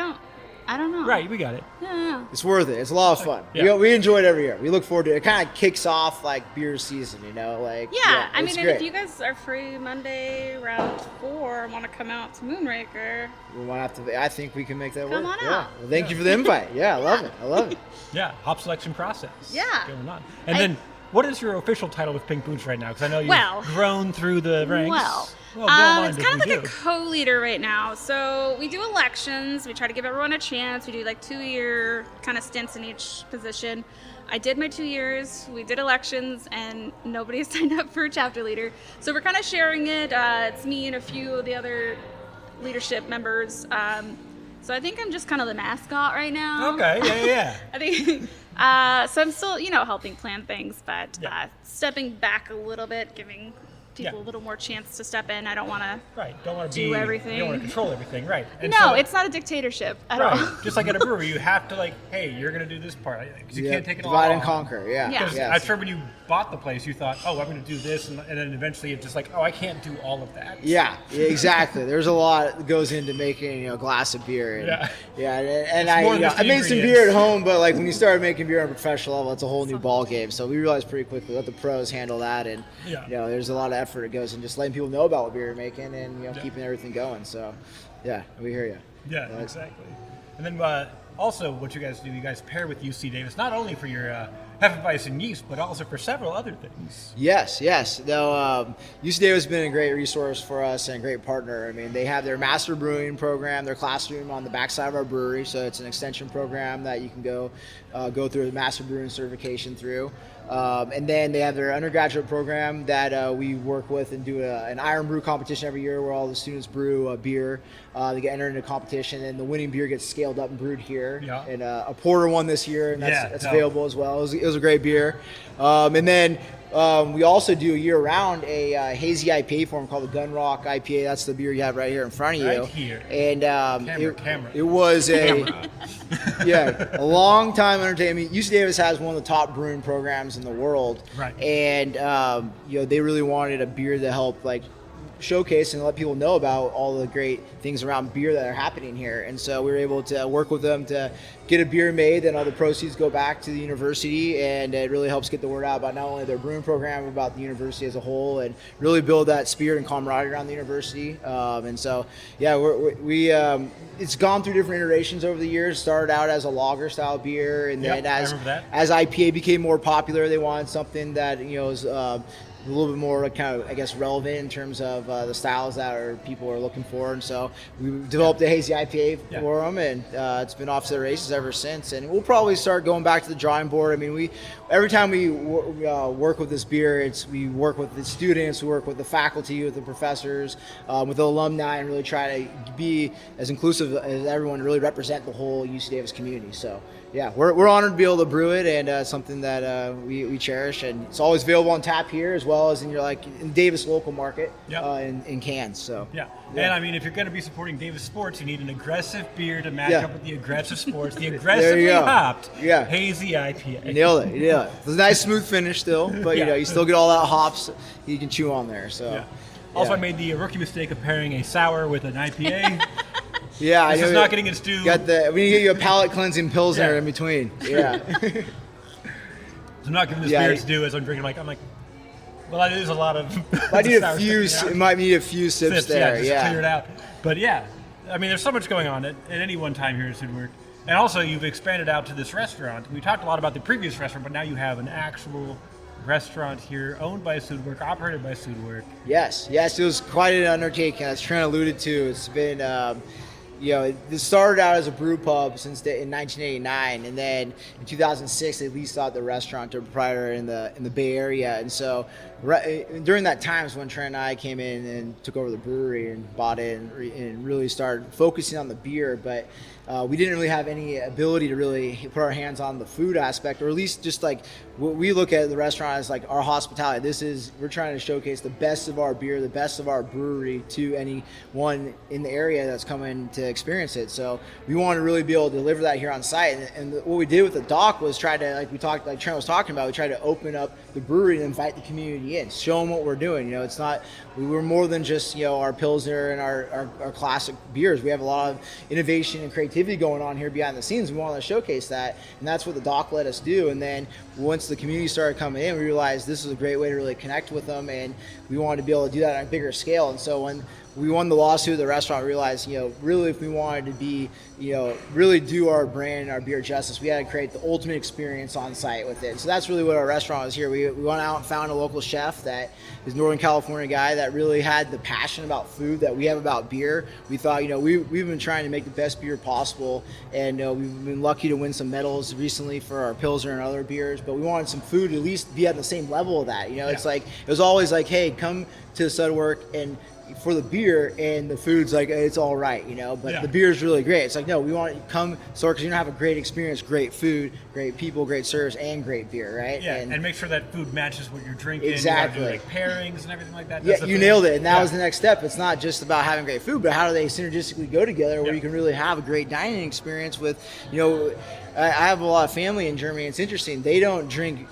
I don't know. Right, we got it. Yeah. It's worth it. It's a lot of fun. Yeah. We enjoy it every year. We look forward to it. It kind of kicks off like beer season, like. Yeah, I mean, and great. if you guys are free Monday, round 4, want to come out to Moonraker. We might have to. I think we can make that work. Come on yeah. out. Well, thank you for the invite. Yeah, I love it. I love it. Yeah, hop selection process. Yeah. Going on. And then, what is your official title with Pink Boots right now? Because I know you've grown through the ranks. It's kind of like a co-leader right now. So we do elections. We try to give everyone a chance. We do like 2-year kind of stints in each position. I did my 2 years. We did elections, and nobody signed up for a chapter leader. So we're kind of sharing it. It's me and a few of the other leadership members. So I think I'm just kind of the mascot right now. Okay, yeah. I think so. I'm still, helping plan things, but stepping back a little bit, giving people a little more chance to step in. I don't want to do everything. You don't want to control everything, right? And no, so, it's not a dictatorship at all. Just like at a brewery, you have to hey, you're going to do this part because you can't take it all. Divide and conquer. Yeah. Because I'm sure when you bought the place, you thought, oh, I'm going to do this, and then eventually it's just like, oh, I can't do all of that. Yeah, exactly. There's a lot that goes into making a glass of beer. And I made some beer at home, but like when you start making beer on a professional level, it's a whole new ball game. So we realized pretty quickly, let the pros handle that, and there's a lot of effort that goes in just letting people know about what beer you're making and keeping everything going. So we hear you. Yeah, exactly. And then also what you guys do, you guys pair with UC Davis, not only for your Hefeweizen yeast, but also for several other things. Yes. No, UC Davis has been a great resource for us and a great partner. I mean, they have their master brewing program, their classroom on the backside of our brewery, so it's an extension program that you can go through the master brewing certification through. And then they have their undergraduate program that we work with and do an iron brew competition every year where all the students brew a beer. They get entered into a competition, and the winning beer gets scaled up and brewed here. Yeah. And a porter won this year, and that's available as well. It was a great beer. And then we also do year-round a hazy IPA form called the Gun Rock IPA. That's the beer you have right here in front of you. Right here. And camera. It was a long time entertainment. UC Davis has one of the top brewing programs in the world. Right. And they really wanted a beer to help showcase and let people know about all the great things around beer that are happening here. And so we were able to work with them to get a beer made, and all the proceeds go back to the university, and it really helps get the word out about not only their brewing program, but about the university as a whole, and really build that spirit and camaraderie around the university. And so, it's gone through different iterations over the years. Started out as a lager style beer, and then as IPA became more popular, they wanted something that is a little bit more relevant in terms of the styles that people are looking for. And so we developed a hazy IPA for them, and it's been off to the races ever since. And we'll probably start going back to the drawing board. I mean, every time we work with this beer, we work with the students, we work with the faculty, with the professors, with the alumni, and really try to be as inclusive as everyone to really represent the whole UC Davis community. So we're honored to be able to brew it, and something that we cherish, and it's always available on tap here as well as in your in Davis local market in cans. So and I mean, if you're going to be supporting Davis sports, you need an aggressive beer to match up with the aggressive sports, the aggressively hopped hazy IPA. You nailed it. It's a nice smooth finish still, but you still get all that hops you can chew on there. So also, I made the rookie mistake of pairing a sour with an IPA. This is not getting its due. We need to get you a palate cleansing pilsner in between. I'm not giving this beer its due as I'm drinking. I'm like, well, that is a lot of. It might need a few sips there. Just clear it out. But I mean, there's so much going on at any one time here at Sudwerk. And also, you've expanded out to this restaurant. We talked a lot about the previous restaurant, but now you have an actual restaurant here owned by Sudwerk, operated by Sudwerk. Yes, it was quite an undertaking, as Trent alluded to. It's been. It started out as a brew pub in 1989, and then in 2006 they leased out the restaurant to a proprietor in the Bay Area. And so during that time is when Trent and I came in and took over the brewery and bought it and really started focusing on the beer. But we didn't really have any ability to really put our hands on the food aspect, or at least just what we look at the restaurant as our hospitality. We're trying to showcase the best of our beer, the best of our brewery to anyone in the area that's coming to experience it. So we want to really be able to deliver that here on site. And what we did with the dock was try to, like Trent was talking about, we tried to open up the brewery and invite the community in, show them what we're doing. It's not, we're more than just, our pilsner and our classic beers. We have a lot of innovation and creativity going on here behind the scenes. We want to showcase that, and that's what the dock let us do. And then once the community started coming in, we realized this was a great way to really connect with them, and we wanted to be able to do that on a bigger scale. And so when we won the lawsuit at the restaurant, we realized, really if we wanted to be, really do our brand and our beer justice, we had to create the ultimate experience on site with it. So that's really what our restaurant is here. We went out and found a local chef that is a Northern California guy that really had the passion about food that we have about beer. We thought, we've been trying to make the best beer possible, and we've been lucky to win some medals recently for our Pilsner and other beers, but we wanted some food to at least be at the same level of that. It's like, it was always like, hey, come to Sudwerk and for the beer, and the food's like, it's all right, but the beer's really great. It's like, no, we want you to come store because you're going to have a great experience, great food, great people, great service, and great beer, right? Yeah, and make sure that food matches what you're drinking. Exactly. You do, pairings and everything like that. Yeah, you nailed it, and that was the next step. It's not just about having great food, but how do they synergistically go together where you can really have a great dining experience with, I have a lot of family in Germany. It's interesting. They don't drink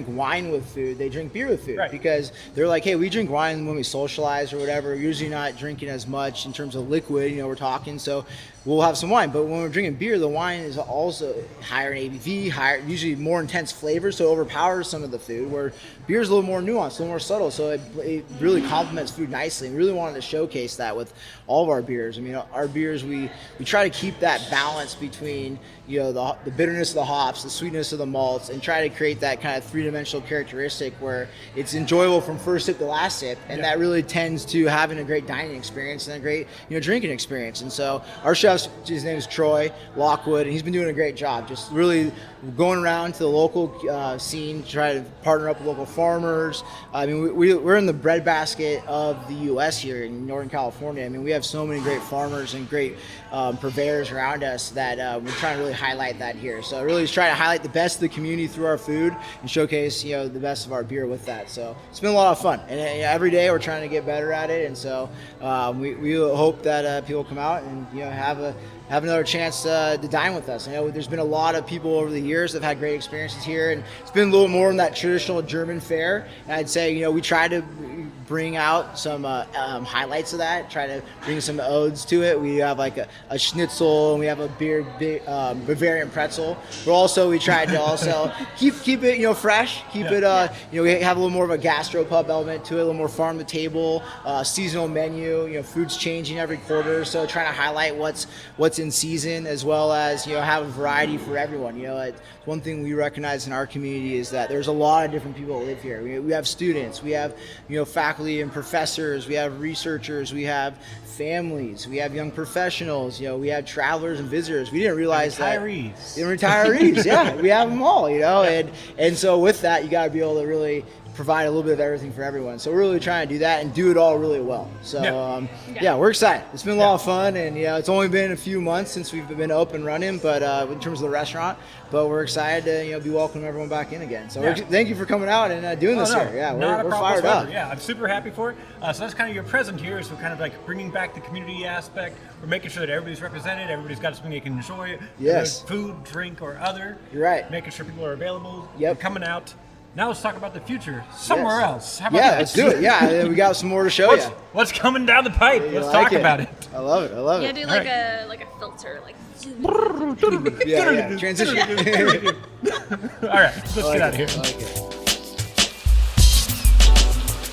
wine with food. They drink beer with food, because they're like, hey, we drink wine when we socialize or whatever. We're usually not drinking as much in terms of liquid. We're talking, so we'll have some wine. But when we're drinking beer, the wine is also higher in ABV, usually more intense flavor, so it overpowers some of the food. Where beer is a little more nuanced, a little more subtle, so it really complements food nicely. And we really wanted to showcase that with all of our beers. Our beers, we try to keep that balance between the bitterness of the hops, the sweetness of the malts, and try to create that kind of three-dimensional characteristic where it's enjoyable from first sip to last sip, and that really tends to having a great dining experience and a great drinking experience. And so our chef, his name is Troy Lockwood, and he's been doing a great job, just really going around to the local scene to try to partner up with local farmers. We're in the breadbasket of the U.S. here in Northern California. We have so many great farmers and great purveyors around us that we're trying to really highlight that here. So really just try to highlight the best of the community through our food and showcase the best of our beer with that. So it's been a lot of fun, and every day we're trying to get better at it. And so we hope that people come out and have another chance to dine with us. I know there's been a lot of people over the years that have had great experiences here, and it's been a little more in that traditional German fare. And I'd say, we try to bring out some highlights of that, try to bring some odes to it. We have like a schnitzel, and we have a Bavarian pretzel. But also we tried to also keep it, fresh, keep it, we have a little more of a gastropub element to it, a little more farm to table, seasonal menu, food's changing every quarter. So trying to highlight what's in season, as well as have a variety for everyone. One thing we recognize in our community is that there's a lot of different people that live here. We have students, we have faculty and professors, we have researchers, we have families, we have young professionals, we have travelers and visitors. We didn't realize retirees, yeah, we have them all, and so with that, you got to be able to really provide a little bit of everything for everyone. So we're really trying to do that and do it all really well. So we're excited. It's been a lot of fun, and it's only been a few months since we've been up and running, but in terms of the restaurant, but we're excited to be welcoming everyone back in again. So thank you for coming out and doing this here. Yeah, we're fired up. Yeah, I'm super happy for it. So that's kind of your present here. So kind of like bringing back the community aspect. We're making sure that everybody's represented. Everybody's got something they can enjoy. Yes. Food, drink, or other. You're right. Making sure people are available. Yep. Coming out. Now let's talk about the future somewhere else. How about that? Let's do it. Yeah, we got some more to show you. What's coming down the pipe? Let's talk about it. I love it. Yeah, do like a filter, like. Transition. All right, let's get out of here. I like it.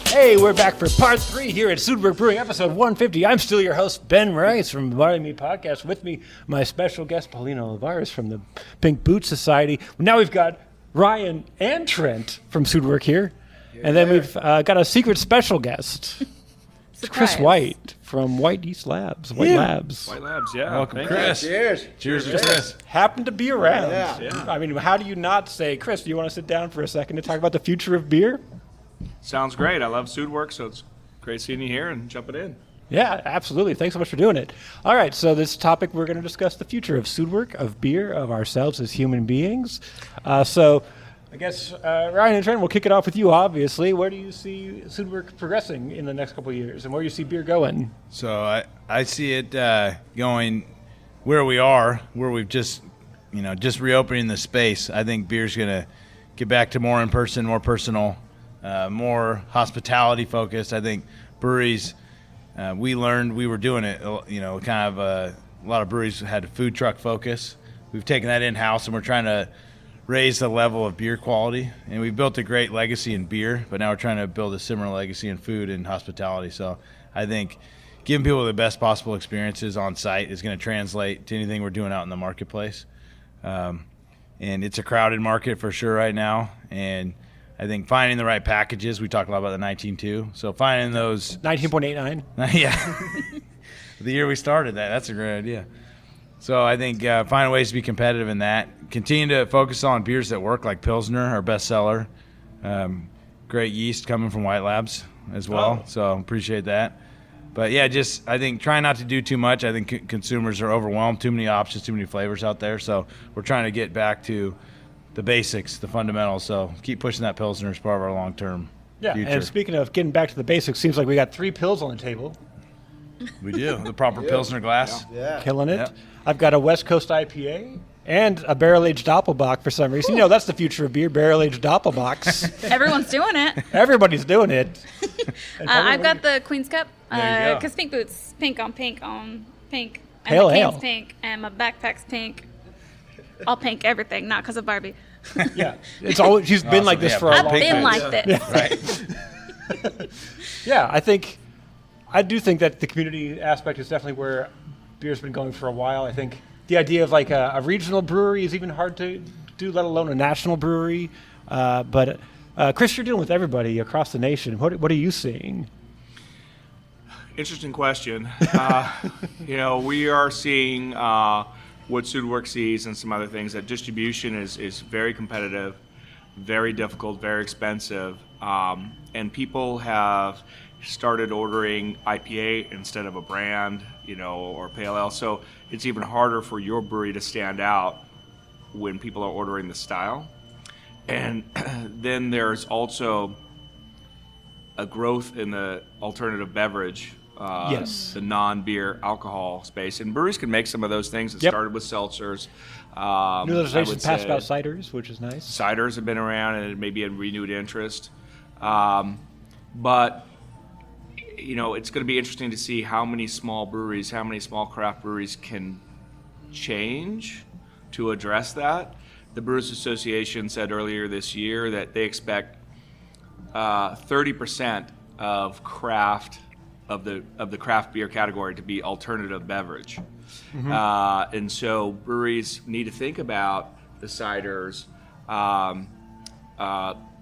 Hey, we're back for part 3 here at Sudwerk Brewing, episode 150. I'm still your host, Ben Rice from the Barley Podcast. With me, my special guest, Paulina Olivares from the Pink Boots Society. Now we've got Ryan and Trent from Sudwerk here. And then we've got a secret special guest. It's Chris White from White Labs. White Labs, yeah. Welcome, Chris. Cheers. Cheers to Chris. Happened to be around. Yeah. I mean, how do you not say, Chris, do you want to sit down for a second to talk about the future of beer? Sounds great. I love Sudwerk, so it's great seeing you here and jumping in. Yeah, absolutely. Thanks so much for doing it. All right, so this topic, we're going to discuss the future of Sudwerk, of beer, of ourselves as human beings. So I guess, Ryan and Trent, we'll kick it off with you, obviously. Where do you see Sudwerk progressing in the next couple of years, and where do you see beer going? So I see it going where we are, where we've just reopening the space. I think beer's going to get back to more in-person, more personal, more hospitality focused. I think breweries, we learned we were doing it, a lot of breweries had a food truck focus. We've taken that in-house, and we're trying to raise the level of beer quality, and we've built a great legacy in beer, but now we're trying to build a similar legacy in food and hospitality. So I think giving people the best possible experiences on site is going to translate to anything we're doing out in the marketplace. And it's a crowded market for sure right now, and I think finding the right packages, we talked a lot about the 19.2, so finding those 19.89. Yeah. The year we started that's a great idea. So I think finding ways to be competitive in that. Continue to focus on beers that work, like Pilsner, our best seller. Great yeast coming from White Labs as well, so appreciate that. But yeah, just I think try not to do too much. I think consumers are overwhelmed, too many options, too many flavors out there. So we're trying to get back to the basics, the fundamentals. So keep pushing that Pilsner as part of our long-term future. And speaking of getting back to the basics, seems like we got 3 pills on the table. We do. The proper Pilsner glass. Yeah. Killing it. Yep. I've got a West Coast IPA and a barrel-aged Doppelbock for some reason. You know, that's the future of beer, barrel-aged Doppelbocks. Everyone's doing it. Everybody's doing it. I've got the Queen's Cup There you go. because Pink Boots, pink on pink on pink. And Hail, the hail. cane's pink and my backpack's pink. All pink everything, not because of Barbie. Yeah. It's always she's been Awesome. like this Yeah, for a I've long been time. like this. Right. Yeah, I do think that the community aspect is definitely where beer's been going for a while. I think the idea of like a regional brewery is even hard to do, let alone a national brewery. But Chris, you're dealing with everybody across the nation. What are you seeing? Interesting question. We are seeing what Sudwerk sees and some other things, that distribution is very competitive, very difficult, very expensive, and people have started ordering IPA instead of a brand, or pale ale. So it's even harder for your brewery to stand out when people are ordering the style. And then there's also a growth in the alternative beverage, Yes. the non-beer alcohol space. And breweries can make some of those things. It Yep. started with seltzers. New legislation would passed say about ciders, which is nice. ciders have been around, and it may be a renewed interest. But it's going to be interesting to see how many small craft breweries can change to address that. The Brewers Association said earlier this year that they expect 30% of the craft beer category to be alternative beverage. And so breweries need to think about the ciders,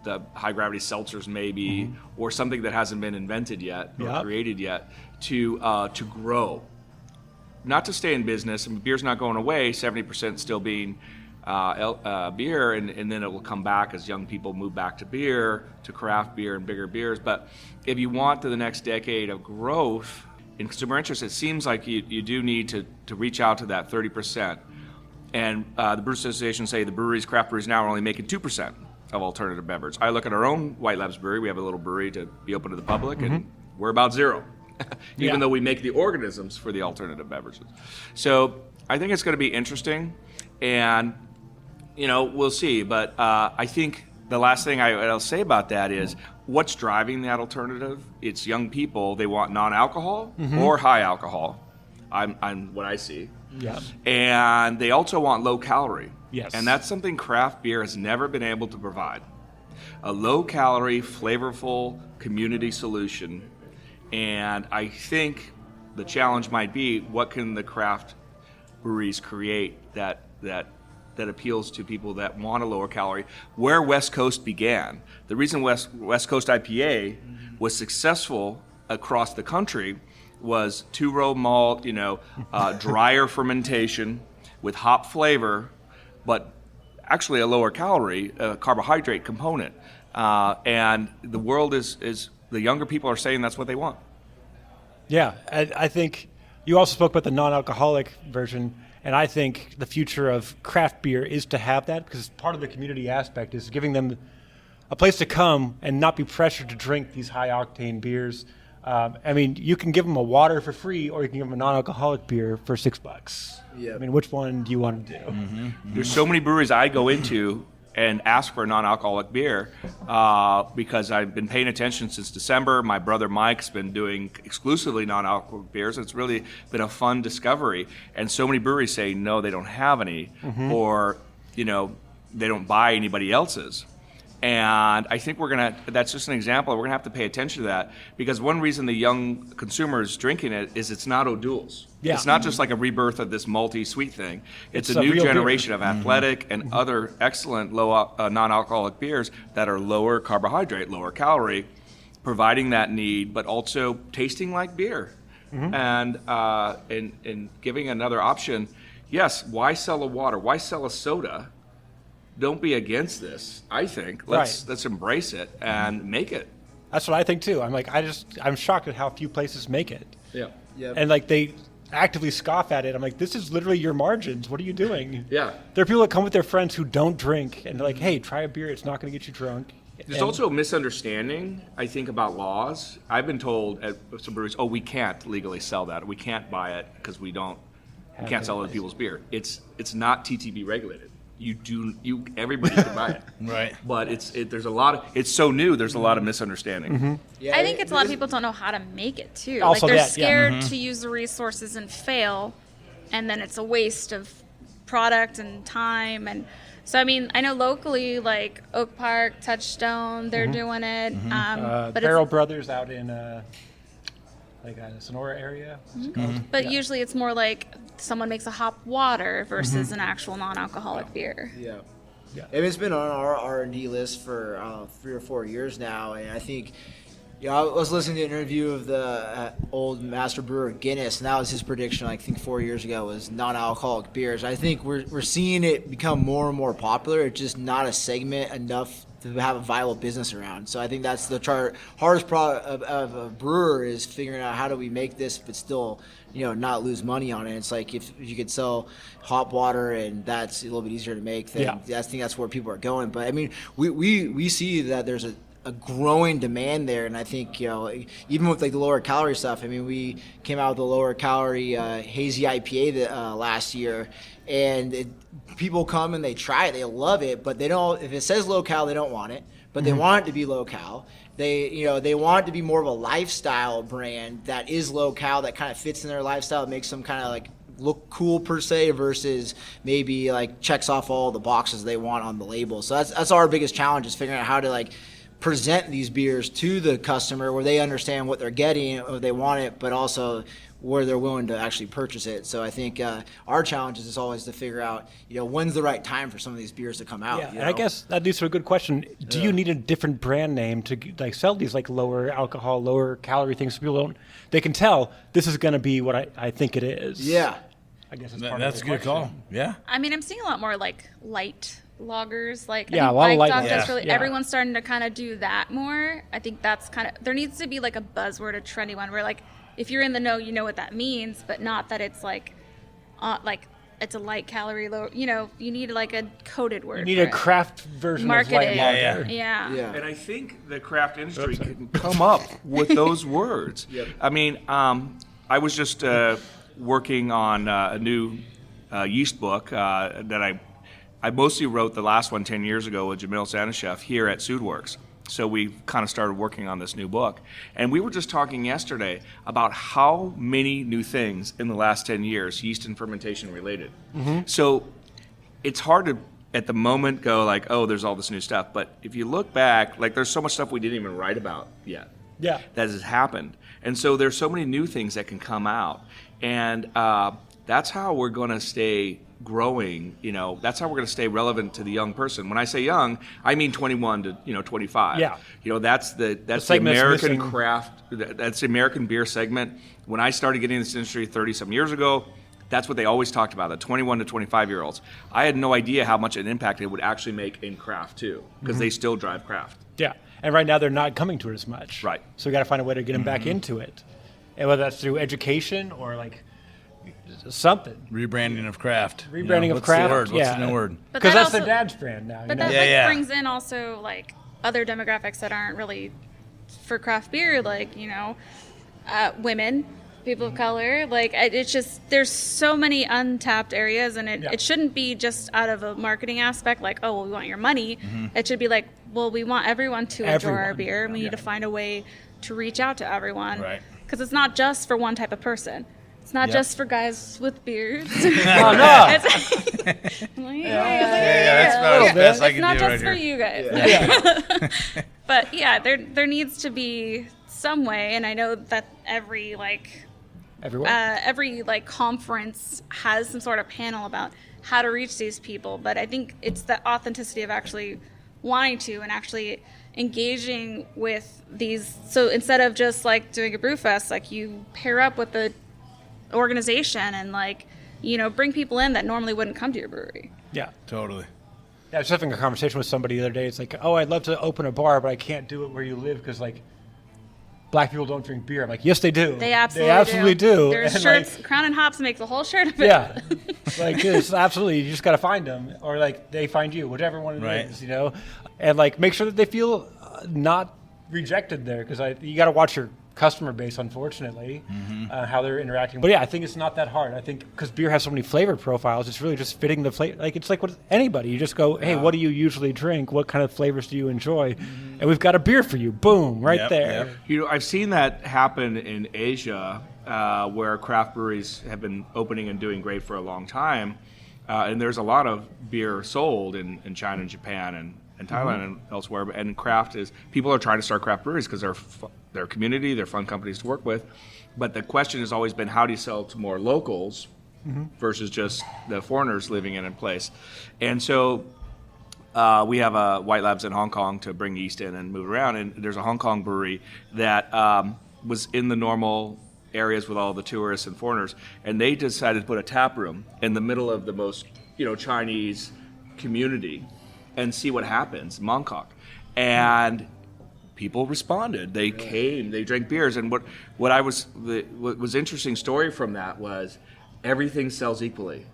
the high gravity seltzers maybe, or something that hasn't been invented yet or created yet to grow. Not to stay in business. I mean, beer's not going away. 70% still being beer, and then it will come back as young people move back to beer, to craft beer and bigger beers. But if you want to the next decade of growth in consumer interest, it seems like you do need to reach out to that 30%. And the Brewers Association say the craft breweries now are only making 2% of alternative beverage. I look at our own White Labs brewery. We have a little brewery to be open to the public, and we're about 0, even though we make the organisms for the alternative beverages. So I think it's going to be interesting, and we'll see. But I think the last thing I'll say about that is what's driving that alternative. It's young people. They want non-alcohol or high alcohol. I'm what I see. Yeah. And they also want low calorie. Yes. And that's something craft beer has never been able to provide. A low calorie, flavorful community solution. And I think the challenge might be, what can the craft breweries create that appeals to people that want a lower calorie? Where West Coast began. The reason West Coast IPA was successful across the country was 2-row malt, drier fermentation with hop flavor, but actually a lower calorie carbohydrate component. And the world is the younger people are saying that's what they want. Yeah, I think you also spoke about the non-alcoholic version, And I think the future of craft beer is to have that, because part of the community aspect is giving them a place to come and not be pressured to drink these high-octane beers. I mean, you can give them a water for free, or you can give them a non-alcoholic beer for $6. Yeah. I mean, which one do you want to do? There's so many breweries I go into and ask for a non-alcoholic beer because I've been paying attention since December. My brother Mike's been doing exclusively non-alcoholic beers. It's really been a fun discovery. And so many breweries say, no, they don't have any, or, they don't buy anybody else's. And I think that's just an example. We're going to have to pay attention to that, because one reason the young consumer is drinking it is it's not O'Doul's. Yeah. It's not just like a rebirth of this malty sweet thing. It's a a new real generation beer. of athletic and other excellent low non-alcoholic beers that are lower carbohydrate, lower calorie, providing that need, but also tasting like beer. And giving another option. Yes, why sell a water? Why sell a soda? Don't be against this. I think let's embrace it and make it. That's what I think too. I'm shocked at how few places make it. Yeah. And they actively scoff at it. I'm like, this is literally your margins. What are you doing? Yeah. There are people that come with their friends who don't drink, and they're like, hey, try a beer. It's not going to get you drunk. There's also a misunderstanding, I think, about laws. I've been told at some breweries, we can't legally sell that. We can't buy it because we can't sell other people's beer. It's not TTB regulated. Everybody can buy it. Right. But it's so new, there's a lot of misunderstanding. Yeah, I think it's a lot of people don't know how to make it too. Also they're that, yeah. scared to use the resources and fail, and then it's a waste of product and time. And so, I mean, I know locally, like Oak Park, Touchstone, they're doing it. But Barrel Brothers out in Sonora area. What's it called? But usually it's more like someone makes a hop water versus an actual non-alcoholic beer. Yeah. Yeah. I mean, it's been on our R&D list for 3 or 4 years now, and I think, I was listening to an interview of the old master brewer Guinness, and that was his prediction, I think 4 years ago, was non-alcoholic beers. I think we're seeing it become more and more popular. It's just not a segment enough to have a viable business around. So I think that's the hardest part of a brewer, is figuring out how do we make this but still, not lose money on it. It's like if you could sell hop water and that's a little bit easier to make, then I think that's where people are going. But I mean, we see that there's a growing demand there, and I think even with the lower calorie stuff. I mean, we came out with a lower calorie hazy IPA last year, and people come and they try it, they love it, but they don't. If it says low cal, they don't want it, but they want it to be low cal. They want it to be more of a lifestyle brand that is low cal, that kind of fits in their lifestyle, makes them kind of look cool per se, versus maybe checks off all the boxes they want on the label. So that's our biggest challenge, is figuring out how to present these beers to the customer where they understand what they're getting, or they want it, but also where they're willing to actually purchase it. So I think our challenge is always to figure out, when's the right time for some of these beers to come out. Yeah, and I guess that leads to a good question. Do you need a different brand name to sell these lower alcohol, lower calorie things? So people they can tell this is going to be what I think it is. Yeah. I guess That's a good call. Yeah. I mean, I'm seeing a lot more light lagers, I a think lot of Bike light Doc lagers. does really. Yeah. Everyone's starting to kind of do that more. I think that's there needs to be a buzzword, a trendy one, where if you're in the know, you know what that means, but not that it's it's a light calorie, low. You need a coded word. You need for a it. craft version Marketed. of light lager. Yeah. And I think the craft industry can come up with those words. Yep. I mean, I was just working on a new yeast book that I mostly wrote the last one 10 years ago with Jamil Zanishev here at Sudwerk. So we kind of started working on this new book. And we were just talking yesterday about how many new things in the last 10 years, yeast and fermentation related. So it's hard to, at the moment, go there's all this new stuff. But if you look back, there's so much stuff we didn't even write about yet. Yeah. That has happened. And so there's so many new things that can come out. And that's how we're going to stay growing. That's how we're going to stay relevant to the young person. When I say young, I mean 21 to 25. Yeah. That's the segment's American missing. craft. That's the American beer segment. When I started getting in this industry 30-some years ago, that's what they always talked about, the 21 to 25-year-olds. I had no idea how much an impact it would actually make in craft too, because they still drive craft. Yeah. And right now they're not coming to it as much. Right. So we got to find a way to get them back into it. And whether that's through education or something. Rebranding of craft. Rebranding of What's craft. The word? What's the new word? Because that's the dad's brand now. But you know? that brings in also like other demographics that aren't really for craft beer, like women, people of color. Like it's just there's so many untapped areas, and it shouldn't be just out of a marketing aspect, like oh well, we want your money. It should be like well we want everyone to enjoy our beer, and we need to find a way to reach out to everyone. Right. Because it's not just for one type of person. It's not just for guys with beards. Oh, no. That's about as best I can do It's not just right for here. you guys. But yeah, there needs to be some way, and I know that every conference has some sort of panel about how to reach these people. But I think it's the authenticity of actually wanting to and actually engaging with these. So instead of just like doing a brew fest, like you pair up with the organization and bring people in that normally wouldn't come to your brewery. Yeah, Totally. I was having a conversation with somebody the other day. It's like, oh, I'd love to open a bar, but I can't do it where you live because like black people don't drink beer. I'm like, yes, they do. They absolutely do. There's and shirts. Crown and Hops makes a whole shirt of it. Yeah, like it's absolutely. You just got to find them, or like they find you, whichever one it is, and like make sure that they feel not rejected there, because you got to watch your customer base, unfortunately, how they're interacting. But yeah, I think it's not that hard. I think because beer has so many flavor profiles, it's really just fitting the flavor. Like it's like with anybody, you just go, hey, what do you usually drink? What kind of flavors do you enjoy? And we've got a beer for you. Boom, right there. Yep. I've seen that happen in Asia, where craft breweries have been opening and doing great for a long time, and there's a lot of beer sold in China and Japan and Thailand and elsewhere. And craft is people are trying to start craft breweries because they're community, they're fun companies to work with. But the question has always been, how do you sell to more locals versus just the foreigners living in a place? And so we have a White Labs in Hong Kong to bring yeast in and move around. And there's a Hong Kong brewery that was in the normal areas with all the tourists and foreigners. And they decided to put a tap room in the middle of the most Chinese community and see what happens, Mongkok. And people responded. They came, they drank beers. And what was interesting story from that was everything sells equally.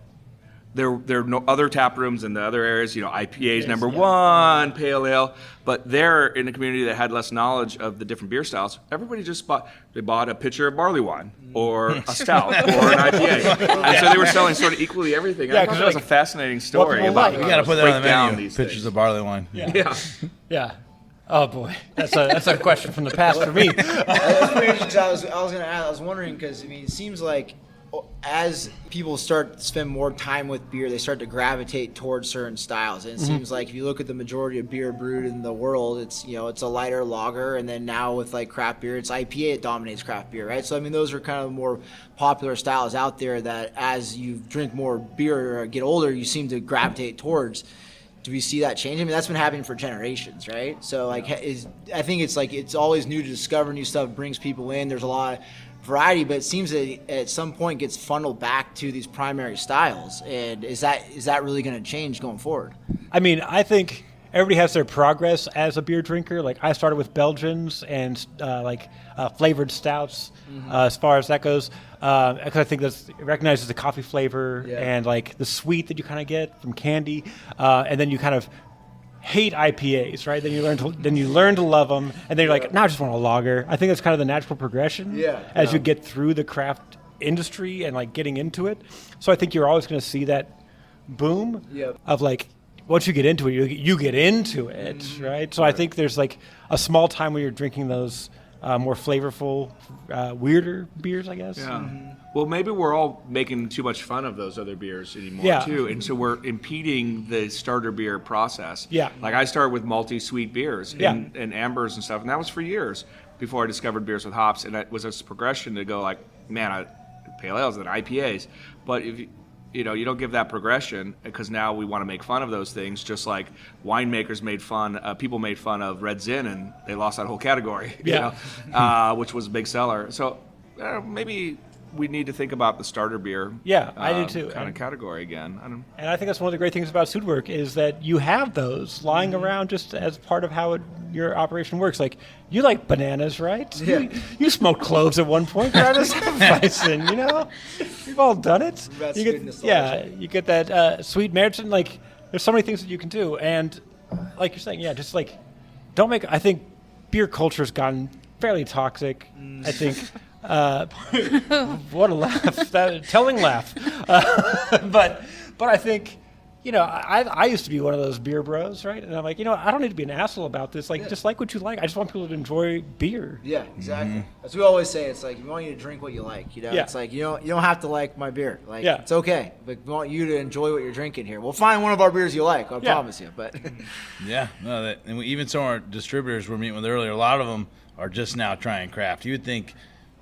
There are no other tap rooms in the other areas, IPA's number one, pale ale, but they're in a community that had less knowledge of the different beer styles. Everybody just bought a pitcher of barley wine or a stout or an IPA. And so they were selling sort of equally everything. I thought that was a fascinating story about you got to put that on the menu. Pitchers Pictures of barley wine. Yeah. Oh boy, that's a question from the past for me. That's pretty interesting. I was going to ask. I was wondering because it seems like as people start to spend more time with beer, they start to gravitate towards certain styles. And it seems like if you look at the majority of beer brewed in the world, it's it's a lighter lager, and then now with like craft beer, it's IPA that dominates craft beer, right? So those are kind of more popular styles out there that as you drink more beer or get older, you seem to gravitate towards. Do we see that change? That's been happening for generations, right? So I think it's always new to discover new stuff, brings people in. There's a lot of variety, but it seems that at some point gets funneled back to these primary styles. And is that really going to change going forward? I think everybody has their progress as a beer drinker. Like I started with Belgians and flavored stouts as far as that goes. Because I think it recognizes the coffee flavor and like the sweet that you kind of get from candy, and then you kind of hate IPAs, right? Then you learn to love them, and then you're like, now I just want a lager. I think that's kind of the natural progression as you get through the craft industry and like getting into it. So I think you're always going to see that boom of like once you get into it, you get into it, right? So I think there's like a small time where you're drinking those more flavorful, weirder beers, I guess. Yeah. Well, maybe we're all making too much fun of those other beers anymore, too. And so we're impeding the starter beer process. Yeah. Like I started with malty sweet beers and ambers and stuff, and that was for years before I discovered beers with hops. And it was a progression to go like, man, pale ales and IPAs. But if you don't give that progression, because now we want to make fun of those things, just like winemakers made fun, people made fun of Red Zin, and they lost that whole category, which was a big seller. So maybe we need to think about the starter beer. Yeah, I do too. Kind of category again. And I think that's one of the great things about Sudwerk is that you have those lying around just as part of how your operation works. Like, you like bananas, right? Yeah. You smoked cloves at one point. You're sacrificing, you know? We've all done it. That's You good get, nostalgia. you get that sweet marriage. And, like, there's so many things that you can do. And like you're saying, just, like, I think beer culture's gotten fairly toxic. I think... what a laugh! Telling laugh. But I think, I used to be one of those beer bros, right? And I'm like, I don't need to be an asshole about this. Like, just like what you like. I just want people to enjoy beer. Yeah, exactly. As we always say, it's like we want you to drink what you like. It's like you don't have to like my beer. Like, it's okay. But we want you to enjoy what you're drinking here. We'll find one of our beers you like. I promise you. But and even some of our distributors we're meeting with earlier, a lot of them are just now trying craft. You would think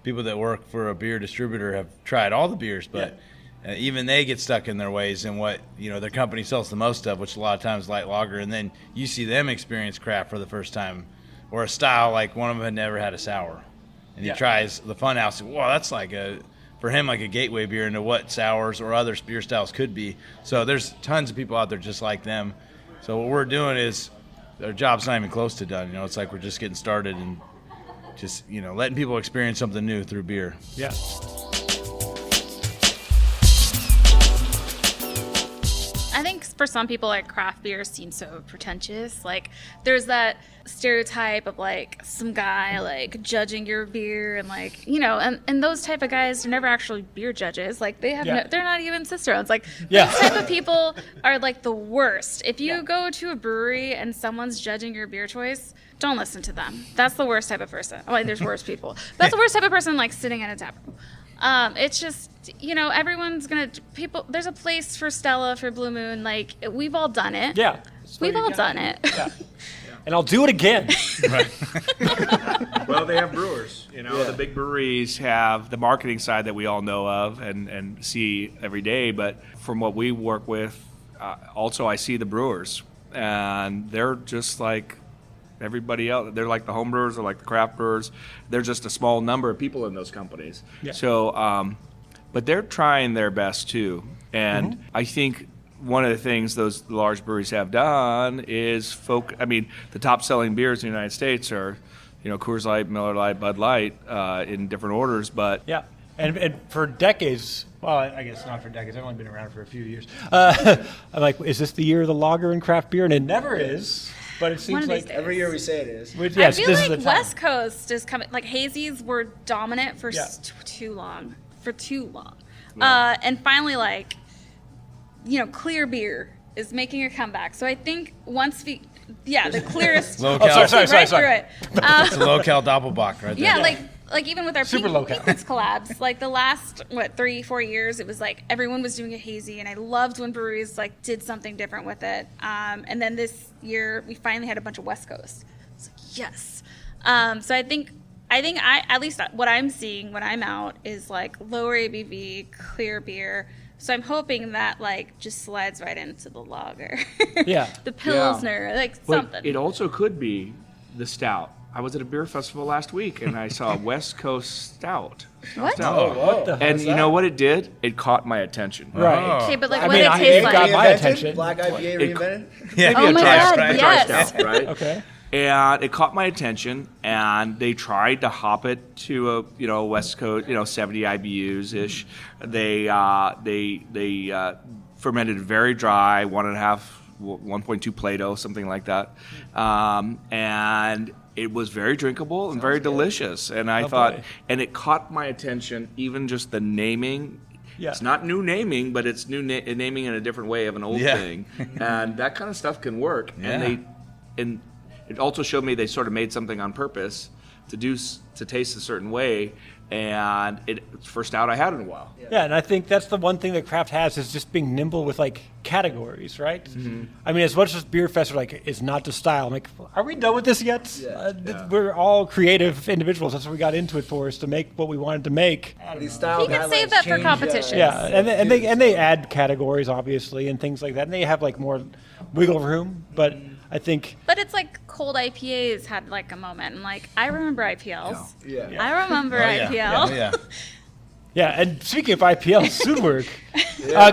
people that work for a beer distributor have tried all the beers, but even they get stuck in their ways and what their company sells the most of, which a lot of times is light lager, and then you see them experience craft for the first time, or a style like one of them had never had a sour, and he tries the Funhouse. Wow, that's for him like a gateway beer into what sours or other beer styles could be. So there's tons of people out there just like them. So what we're doing is our job's not even close to done. It's like we're just getting started and just letting people experience something new through beer. Yeah. I think for some people, like, craft beer seems so pretentious. Like, there's that stereotype of, like, some guy, like, judging your beer and, like, and those type of guys are never actually beer judges. Like, they have they're not even cicerones. Like, those type of people are, like, the worst. If you go to a brewery and someone's judging your beer choice, don't listen to them. That's the worst type of person. Oh, there's worse people. That's the worst type of person, like, sitting in a tap room. It's just, everyone's there's a place for Stella, for Blue Moon. Like, we've all done it. Yeah. We've all done it. Yeah. And I'll do it again. Well, they have brewers. The big breweries have the marketing side that we all know of and see every day. But from what we work with, also I see the brewers. And they're just like everybody else. They're like the home brewers or like the craft brewers. They're just a small number of people in those companies. Yeah. So, but they're trying their best too. And I think one of the things those large breweries have done is the top selling beers in the United States are, Coors Light, Miller Lite, Bud Light, in different orders. But and for decades, well, I guess not for decades. I've only been around for a few years. I'm like, is this the year of the lager and craft beer? And it never is. But it seems like every year we say it is. I feel like West Coast is coming. Like, hazies were dominant for too long. Yeah. And finally, like, clear beer is making a comeback. So I think once the clearest. Low-cal. Sorry. Through it. It's a low-cal Doppelbock right there. Yeah, like even with our Pink Boots collabs, like the last 3-4 years, it was like everyone was doing a hazy, and I loved when breweries like did something different with it. And then this year we finally had a bunch of West Coast. It's like, yes. So I think at least what I'm seeing when I'm out is like lower ABV, clear beer. So I'm hoping that like just slides right into the lager. The pilsner, like something. But it also could be the stout. I was at a beer festival last week and I saw a West Coast stout. What? What the hell And is you that? know what it did? It caught my attention. Right. Okay, but like I what mean, it it tastes got like? my attention. Black IPA reinvented? Maybe Oh a my dry God, stout, yes. stout, right? Okay. And it caught my attention, and they tried to hop it to a West Coast 70 IBUs ish. They fermented very dry, 1.2 Plato, something like that, and it was very drinkable and very delicious. And I thought, and it caught my attention, even just the naming. Yeah. It's not new naming, but it's new naming in a different way of an old thing, and that kind of stuff can work. Yeah. And it also showed me they sort of made something on purpose to taste a certain way, and it's the first stout I had in a while. Yeah, and I think that's the one thing that craft has is just being nimble with like categories, right? Mm-hmm. I mean, as much as beer fest are like is not the style. I'm like, are we done with this yet? We're all creative individuals. That's what we got into it for, is to make what we wanted to make. These style You can save that for competition. Yeah, and they add categories obviously and things like that, and they have like more wiggle room, but. I think. But it's like cold IPAs had like a moment. And like, I remember IPLs. Yeah. I remember IPL. Yeah. Yeah, and speaking of IPL, Sudwerk,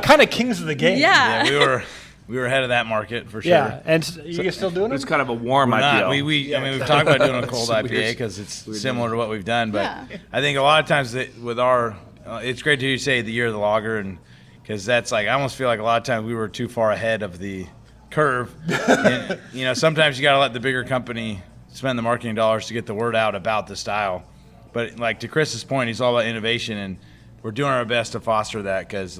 kind of kings of the game. Yeah. We were ahead of that market for sure. Yeah, and you guys still doing it? It's kind of a warm We're IPL. not. I mean, we've talked about doing a cold IPA because it's similar to what we've done. But Yeah. I think a lot of times with our, it's great to hear you say the year of the lager, and because that's like I almost feel like a lot of times we were too far ahead of the curve. And, sometimes you got to let the bigger company spend the marketing dollars to get the word out about the style. But like to Chris's point, he's all about innovation, and we're doing our best to foster that because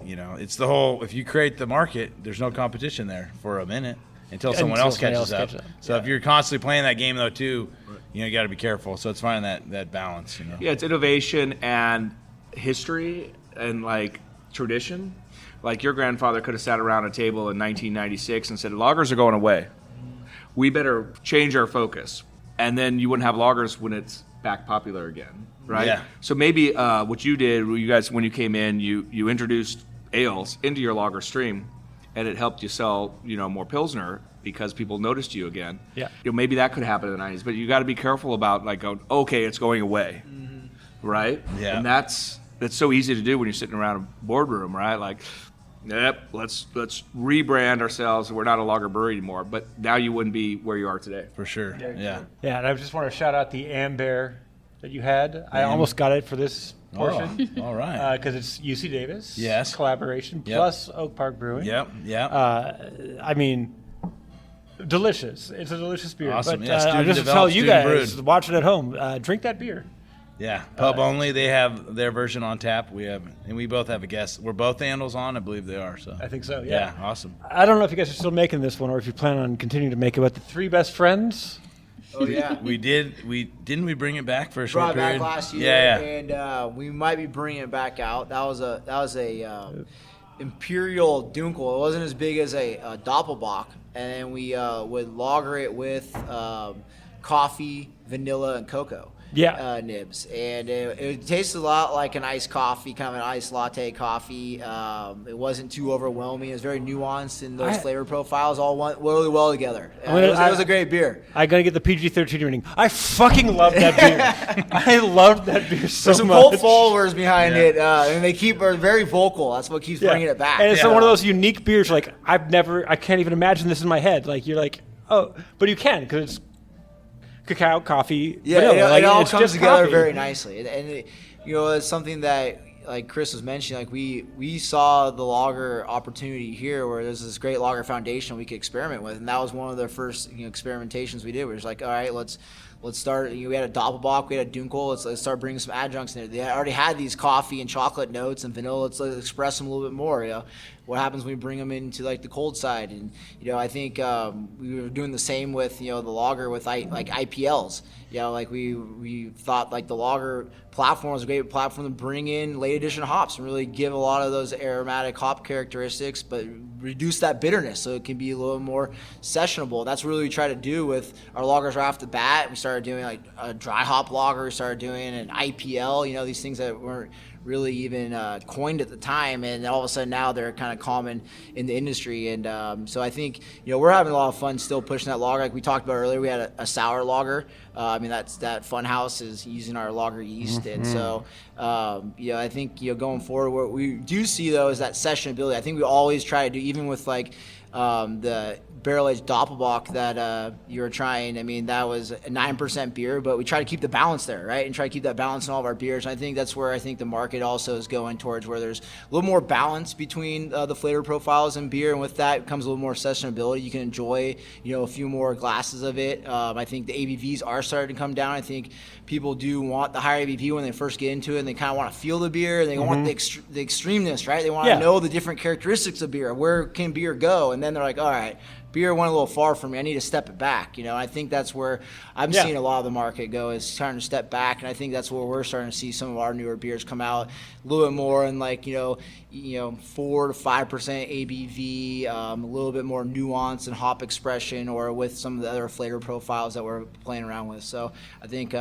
it's the whole, if you create the market, there's no competition there for a minute until someone else catches up. So if you're constantly playing that game, though, too, you got to be careful. So it's finding that balance. Yeah, it's innovation and history and, tradition. Like your grandfather could have sat around a table in 1996 and said, lagers are going away. We better change our focus. And then you wouldn't have lagers when it's back popular again, right? Yeah. So maybe what you did, you guys, when you came in, you introduced ales into your lager stream, and it helped you sell, more pilsner because people noticed you again. Yeah. Maybe that could happen in the 90s, but you got to be careful about going, okay, it's going away, right? Yeah. And that's so easy to do when you're sitting around a boardroom, right? Let's rebrand ourselves. We're not a lager brewery anymore, but now you wouldn't be where you are today. For sure. Yeah. Yeah, and I just want to shout out the Amber that you had. I almost got it for this portion. Oh, all right. Because it's UC Davis. Yes. Collaboration Yep. plus Oak Park Brewing. Yep. I mean, delicious. It's a delicious beer. Awesome. But Yeah, student just to tell developed, you student guys, brewed. watch it at home. Drink that beer. Yeah, pub only. They have their version on tap. We both have a guest. We're both handles on. I believe they are. So I think so. yeah, awesome. I don't know if you guys are still making this one or if you plan on continuing to make it. But the Three Best Friends. Oh yeah. We didn't we bring it back for a short Brought it period? back last year, Yeah. and we might be bringing it back out. That was a imperial dunkel. It wasn't as big as a doppelbock, and then we would lager it with coffee, vanilla, and cocoa. Yeah. Nibs, and it tastes a lot like an iced coffee, kind of an iced latte coffee. It wasn't too overwhelming. It was very nuanced, and those flavor profiles all went really well together. It was a great beer. I gotta get the PG-13 rating. I fucking love that beer. I love that beer so There's some much. cult followers behind it, and are very vocal. That's what keeps bringing it back. And it's one of those unique beers. Like I can't even imagine this in my head. Like you're like, oh, but you can because it's cacao, coffee, vanilla. It all it's comes just together coffee. very nicely, and it's something that, like Chris was mentioning, like we saw the lager opportunity here where there's this great lager foundation we could experiment with, and that was one of the first experimentations we did. We were just like, all right, let's start. We had a doppelbock, we had a dunkel. Let's start bringing some adjuncts in there. They already had these coffee and chocolate notes and vanilla. Let's express them a little bit more. What happens when we bring them into the cold side? And I think we were doing the same with the lager with IPLs. We thought the lager platform was a great platform to bring in late addition hops and really give a lot of those aromatic hop characteristics, but reduce that bitterness so it can be a little more sessionable. That's really what we try to do with our lagers right off the bat. We started doing a dry hop lager. We started doing an IPL. These things that weren't really even coined at the time, and all of a sudden now they're kind of common in the industry. And so I think we're having a lot of fun still pushing that lager. Like we talked about earlier, we had a sour lager. That Funhouse is using our lager yeast, and so I think going forward, what we do see though is that sessionability. I think we always try to do, even with the barrel-aged Doppelbock that you were trying. I mean, that was a 9% beer, but we try to keep the balance there, right? And try to keep that balance in all of our beers. And I think that's where I think the market also is going towards, where there's a little more balance between the flavor profiles in beer, and with that comes a little more sessionability. You can enjoy, a few more glasses of it. I think the ABVs are starting to come down. I think people do want the higher ABV when they first get into it, and they kind of want to feel the beer, and they want the extremeness, right? They want to know the different characteristics of beer. Where can beer go? And then they're like, all right, beer went a little far for me. I need to step it back. I think that's where I'm seeing a lot of the market go, is starting to step back, and I think that's where we're starting to see some of our newer beers come out a little bit more in 4 to 5% ABV, a little bit more nuance and hop expression, or with some of the other flavor profiles that we're playing around with. So I think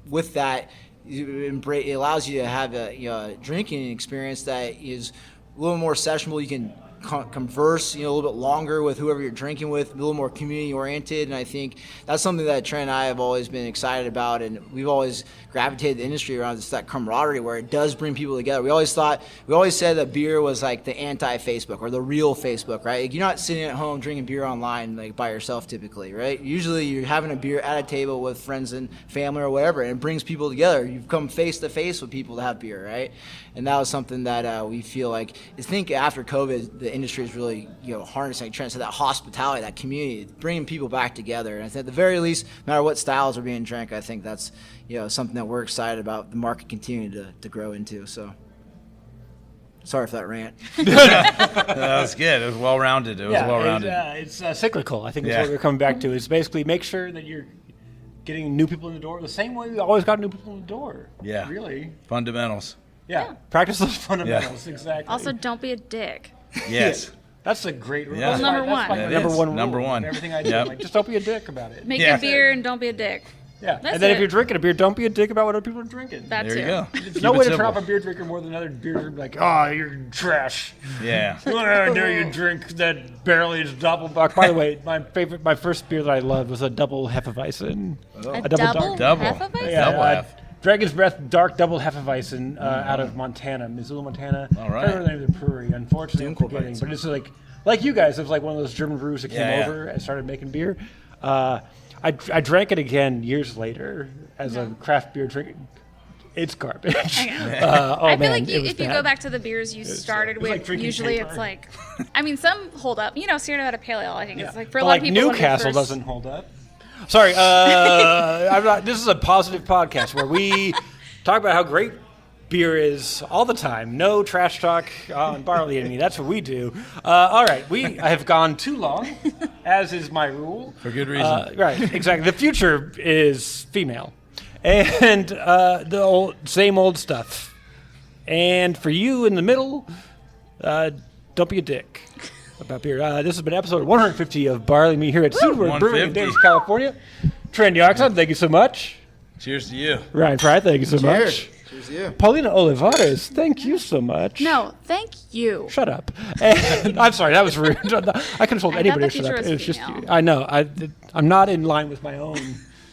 with that, it allows you to have a drinking experience that is a little more sessionable. You can converse, a little bit longer with whoever you're drinking with, a little more community oriented. And I think that's something that Trent and I have always been excited about, and we've always gravitated the industry around just that camaraderie where it does bring people together. We always said that beer was like the anti-Facebook or the real Facebook, right? Like, you're not sitting at home drinking beer online like by yourself typically, right? Usually you're having a beer at a table with friends and family or whatever, and it brings people together. You've come face to face with people to have beer, right? And that was something that we feel like, I think after COVID, the industry is really, harnessing, like Trent said, that hospitality, that community, bringing people back together. And I think at the very least, no matter what styles are being drank, I think that's, something that we're excited about the market continuing to grow into. So sorry for that rant. That was good. It was well-rounded. It's cyclical. I think that's what we're coming back to, is basically make sure that you're getting new people in the door the same way we always got new people in the door. Yeah. Really. Fundamentals. Yeah. Practice those fundamentals. Yeah. Exactly. Also, don't be a dick. Yes. That's a great rule. Yeah. Well, number one. Number one rule. Number one. Everything I do. Like, just don't be a dick about it. Make a beer and don't be a dick. Yeah. That's and then it. if you're drinking a beer, don't be a dick about what other people are drinking. That There too. you go. There's no way to turn off a beer drinker more than other beer drinkers. Like, oh, you're trash. Yeah. How dare you drink that Barley's Doppelbock? By the way, my first beer that I loved was a double Hefeweizen. A double Double. Hefeweizen? Yeah, Double Hef. Dragon's Breath Dark Double Hefeweizen out of Montana, Missoula, Montana. All right. I don't know the name of the brewery. Unfortunately, I'm forgetting. But it's like you guys. It was like one of those German brewers that came over and started making beer. I drank it again years later as a craft beer drink. It's garbage. I feel like if you bad. go back to the beers you started was like with, drinking usually paper. it's like, I mean, some hold up. Sierra Nevada Pale Ale, I think it's like for a lot of like people. when they Newcastle first- doesn't hold up. Sorry, I'm not. This is a positive podcast where we talk about how great beer is all the time. No trash talk on Barley and me. That's what we do. All right, I have gone too long, as is my rule. For good reason. Right, exactly. The future is female, and the same old stuff. And for you in the middle, don't be a dick about beer. This has been episode 150 of Barley Me here at Sudwerk Brewing in 150. Davis, California. Trenton Yackzan, thank you so much. Cheers to you. Ryan Fry, thank you so much. Cheers to you. Paulina Olivares, thank you so much. No, thank you. Shut up. And, I'm sorry, that was rude. I could have told I anybody thought to the shut up. future was It was just female. I know. I'm not in line with my own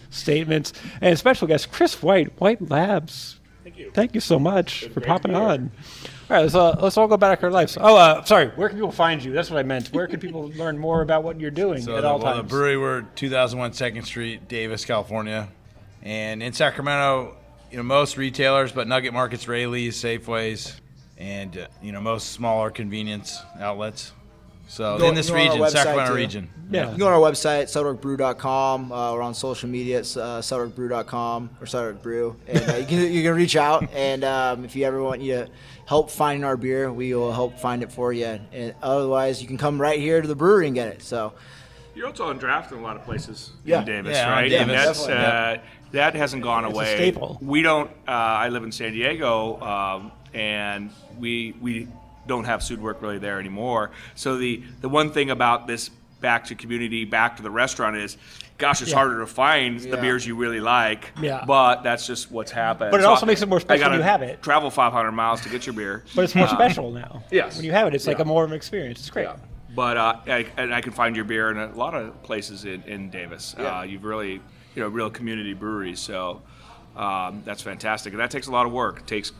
statements. And special guest Chris White Labs. Thank you so much for popping on. All right, let's all go back to our lives. Oh, sorry. Where can people find you? That's what I meant. Where can people learn more about what you're doing at all The times? brewery, we're 2001 2nd Street, Davis, California. And in Sacramento, most retailers, but Nugget Markets, Rayleigh's, Safeways, and, most smaller convenience outlets. So in this region, Sacramento region. Yeah. You can go on our website, sudwerkbrew.com. We're on social media. It's sudwerkbrew.com or sudwerkbrew. And you can reach out. And if you ever want you to help finding our beer, we will help find it for you. And otherwise, you can come right here to the brewery and get it. So You're also on draft in a lot of places Yeah. in Davis, Yeah, on right? Davis. And that's Definitely. that hasn't gone It's a away. staple. We don't. I live in San Diego, and we don't have Sudwerk really there anymore. So the one thing about this back to community, back to the restaurant is, gosh, it's harder to find the beers you really like. Yeah. But that's just what's happened. But it also makes it more special I gotta when you have it. Travel 500 miles to get your beer. But it's more special now. Yes. When you have it, it's like a more of an experience. It's great. Yeah. But I can find your beer in a lot of places in Davis. Yeah. You've really, real community breweries. So that's fantastic. And that takes a lot of work. It takes,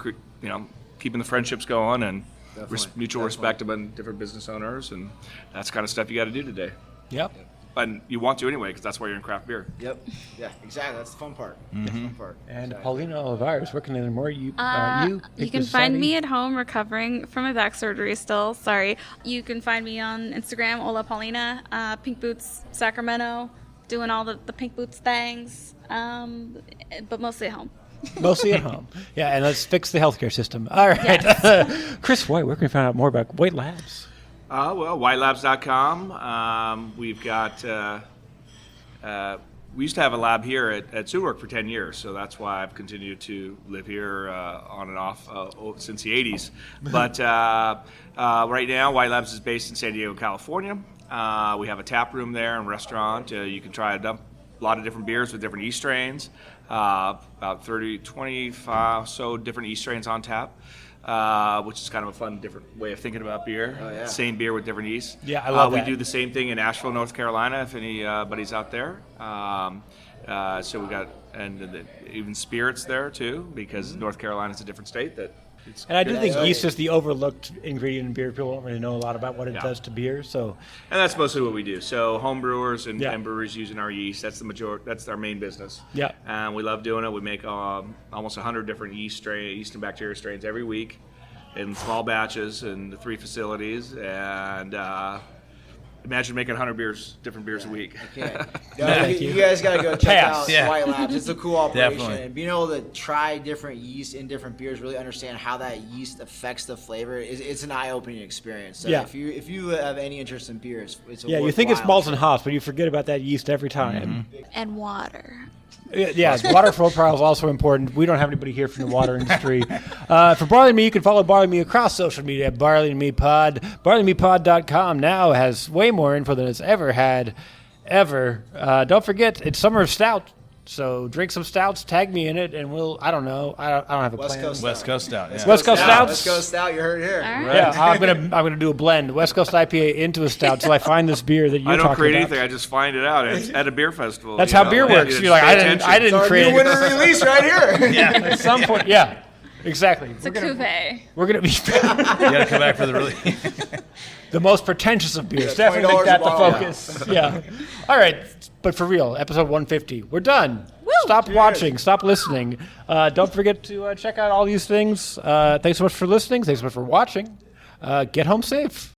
keeping the friendships going and mutual respect among different business owners. And that's the kind of stuff you got to do today. Yep. And you want to anyway, because that's why you're in craft beer. Yep. Yeah, exactly. That's the fun part. That's the fun part. And Paulina Olivares, where can they learn more? You You Pink can Boots find Society? me at home recovering from my back surgery still. Sorry. You can find me on Instagram, Ola Paulina, Pink Boots Sacramento, doing all the Pink Boots things, but mostly at home. Mostly at home. Yeah, and let's fix the healthcare system. All right. Chris White, where can we find out more about White Labs? Whitelabs.com. We've got, we used to have a lab here at Sudwerk for 10 years, so that's why I've continued to live here on and off since the 80s. But right now, White Labs is based in San Diego, California. We have a tap room there and restaurant. You can try a lot of different beers with different yeast strains, about 25 so different yeast strains on tap. which is kind of a fun, different way of thinking about beer. Oh, yeah. Same beer with different yeast. Yeah, I love We that. do the same thing in Asheville, North Carolina, if anybody's out there. So we got even spirits there too, because North Carolina's a different state. And I do think Yeah. yeast is the overlooked ingredient in beer. People don't really know a lot about what it Yeah. does to beer. So And that's mostly what we do. So home brewers and, Yeah. and breweries using our yeast. That's the majority. That's our main business. Yeah. And we love doing it. We make almost 100 different yeast and bacteria strains every week, in small batches in the 3 facilities. And imagine making 100 different beers a week. Yeah. Thank You you. guys got to go check Pass. out Yeah. White Labs. It's a cool operation. Definitely. And being able to try different yeast in different beers, really understand how that yeast affects the flavor, it's an eye-opening experience. So Yeah. if you have any interest in beer, it's a yeah, you think it's worthwhile malts and hops, but you forget about that yeast every time. And water. Yeah, water profile is also important. We don't have anybody here from the water industry. For Barley and Me, you can follow Barley and Me across social media at Barley and Me Pod. BarleyandMePod.com now has way more info than it's ever had, ever. Don't forget, it's Summer of Stout. So drink some stouts, tag me in it, and I don't know. I don't have a West plan. Coast West Coast Stout. Yeah. West Coast Stouts? West Coast Stout, you heard it here. All right. Yeah, I'm gonna do a blend, West Coast IPA into a stout, till I find this beer that you're I don't talking create about. anything. I just find it out at a beer festival. That's you how know? beer Yeah, works. just You're like, pay I didn't attention. Our create new it. winner release right here. Yeah, at some point, yeah, exactly. It's a cuvee. We're gonna be You got to come back for the release. the most pretentious of beers. Yeah, Definitely make $20 that a the bottle. focus. Yeah. All right, but for real, episode 150. We're done. Stop watching. Stop listening. Don't forget to check out all these things. Thanks so much for listening. Thanks so much for watching. Get home safe.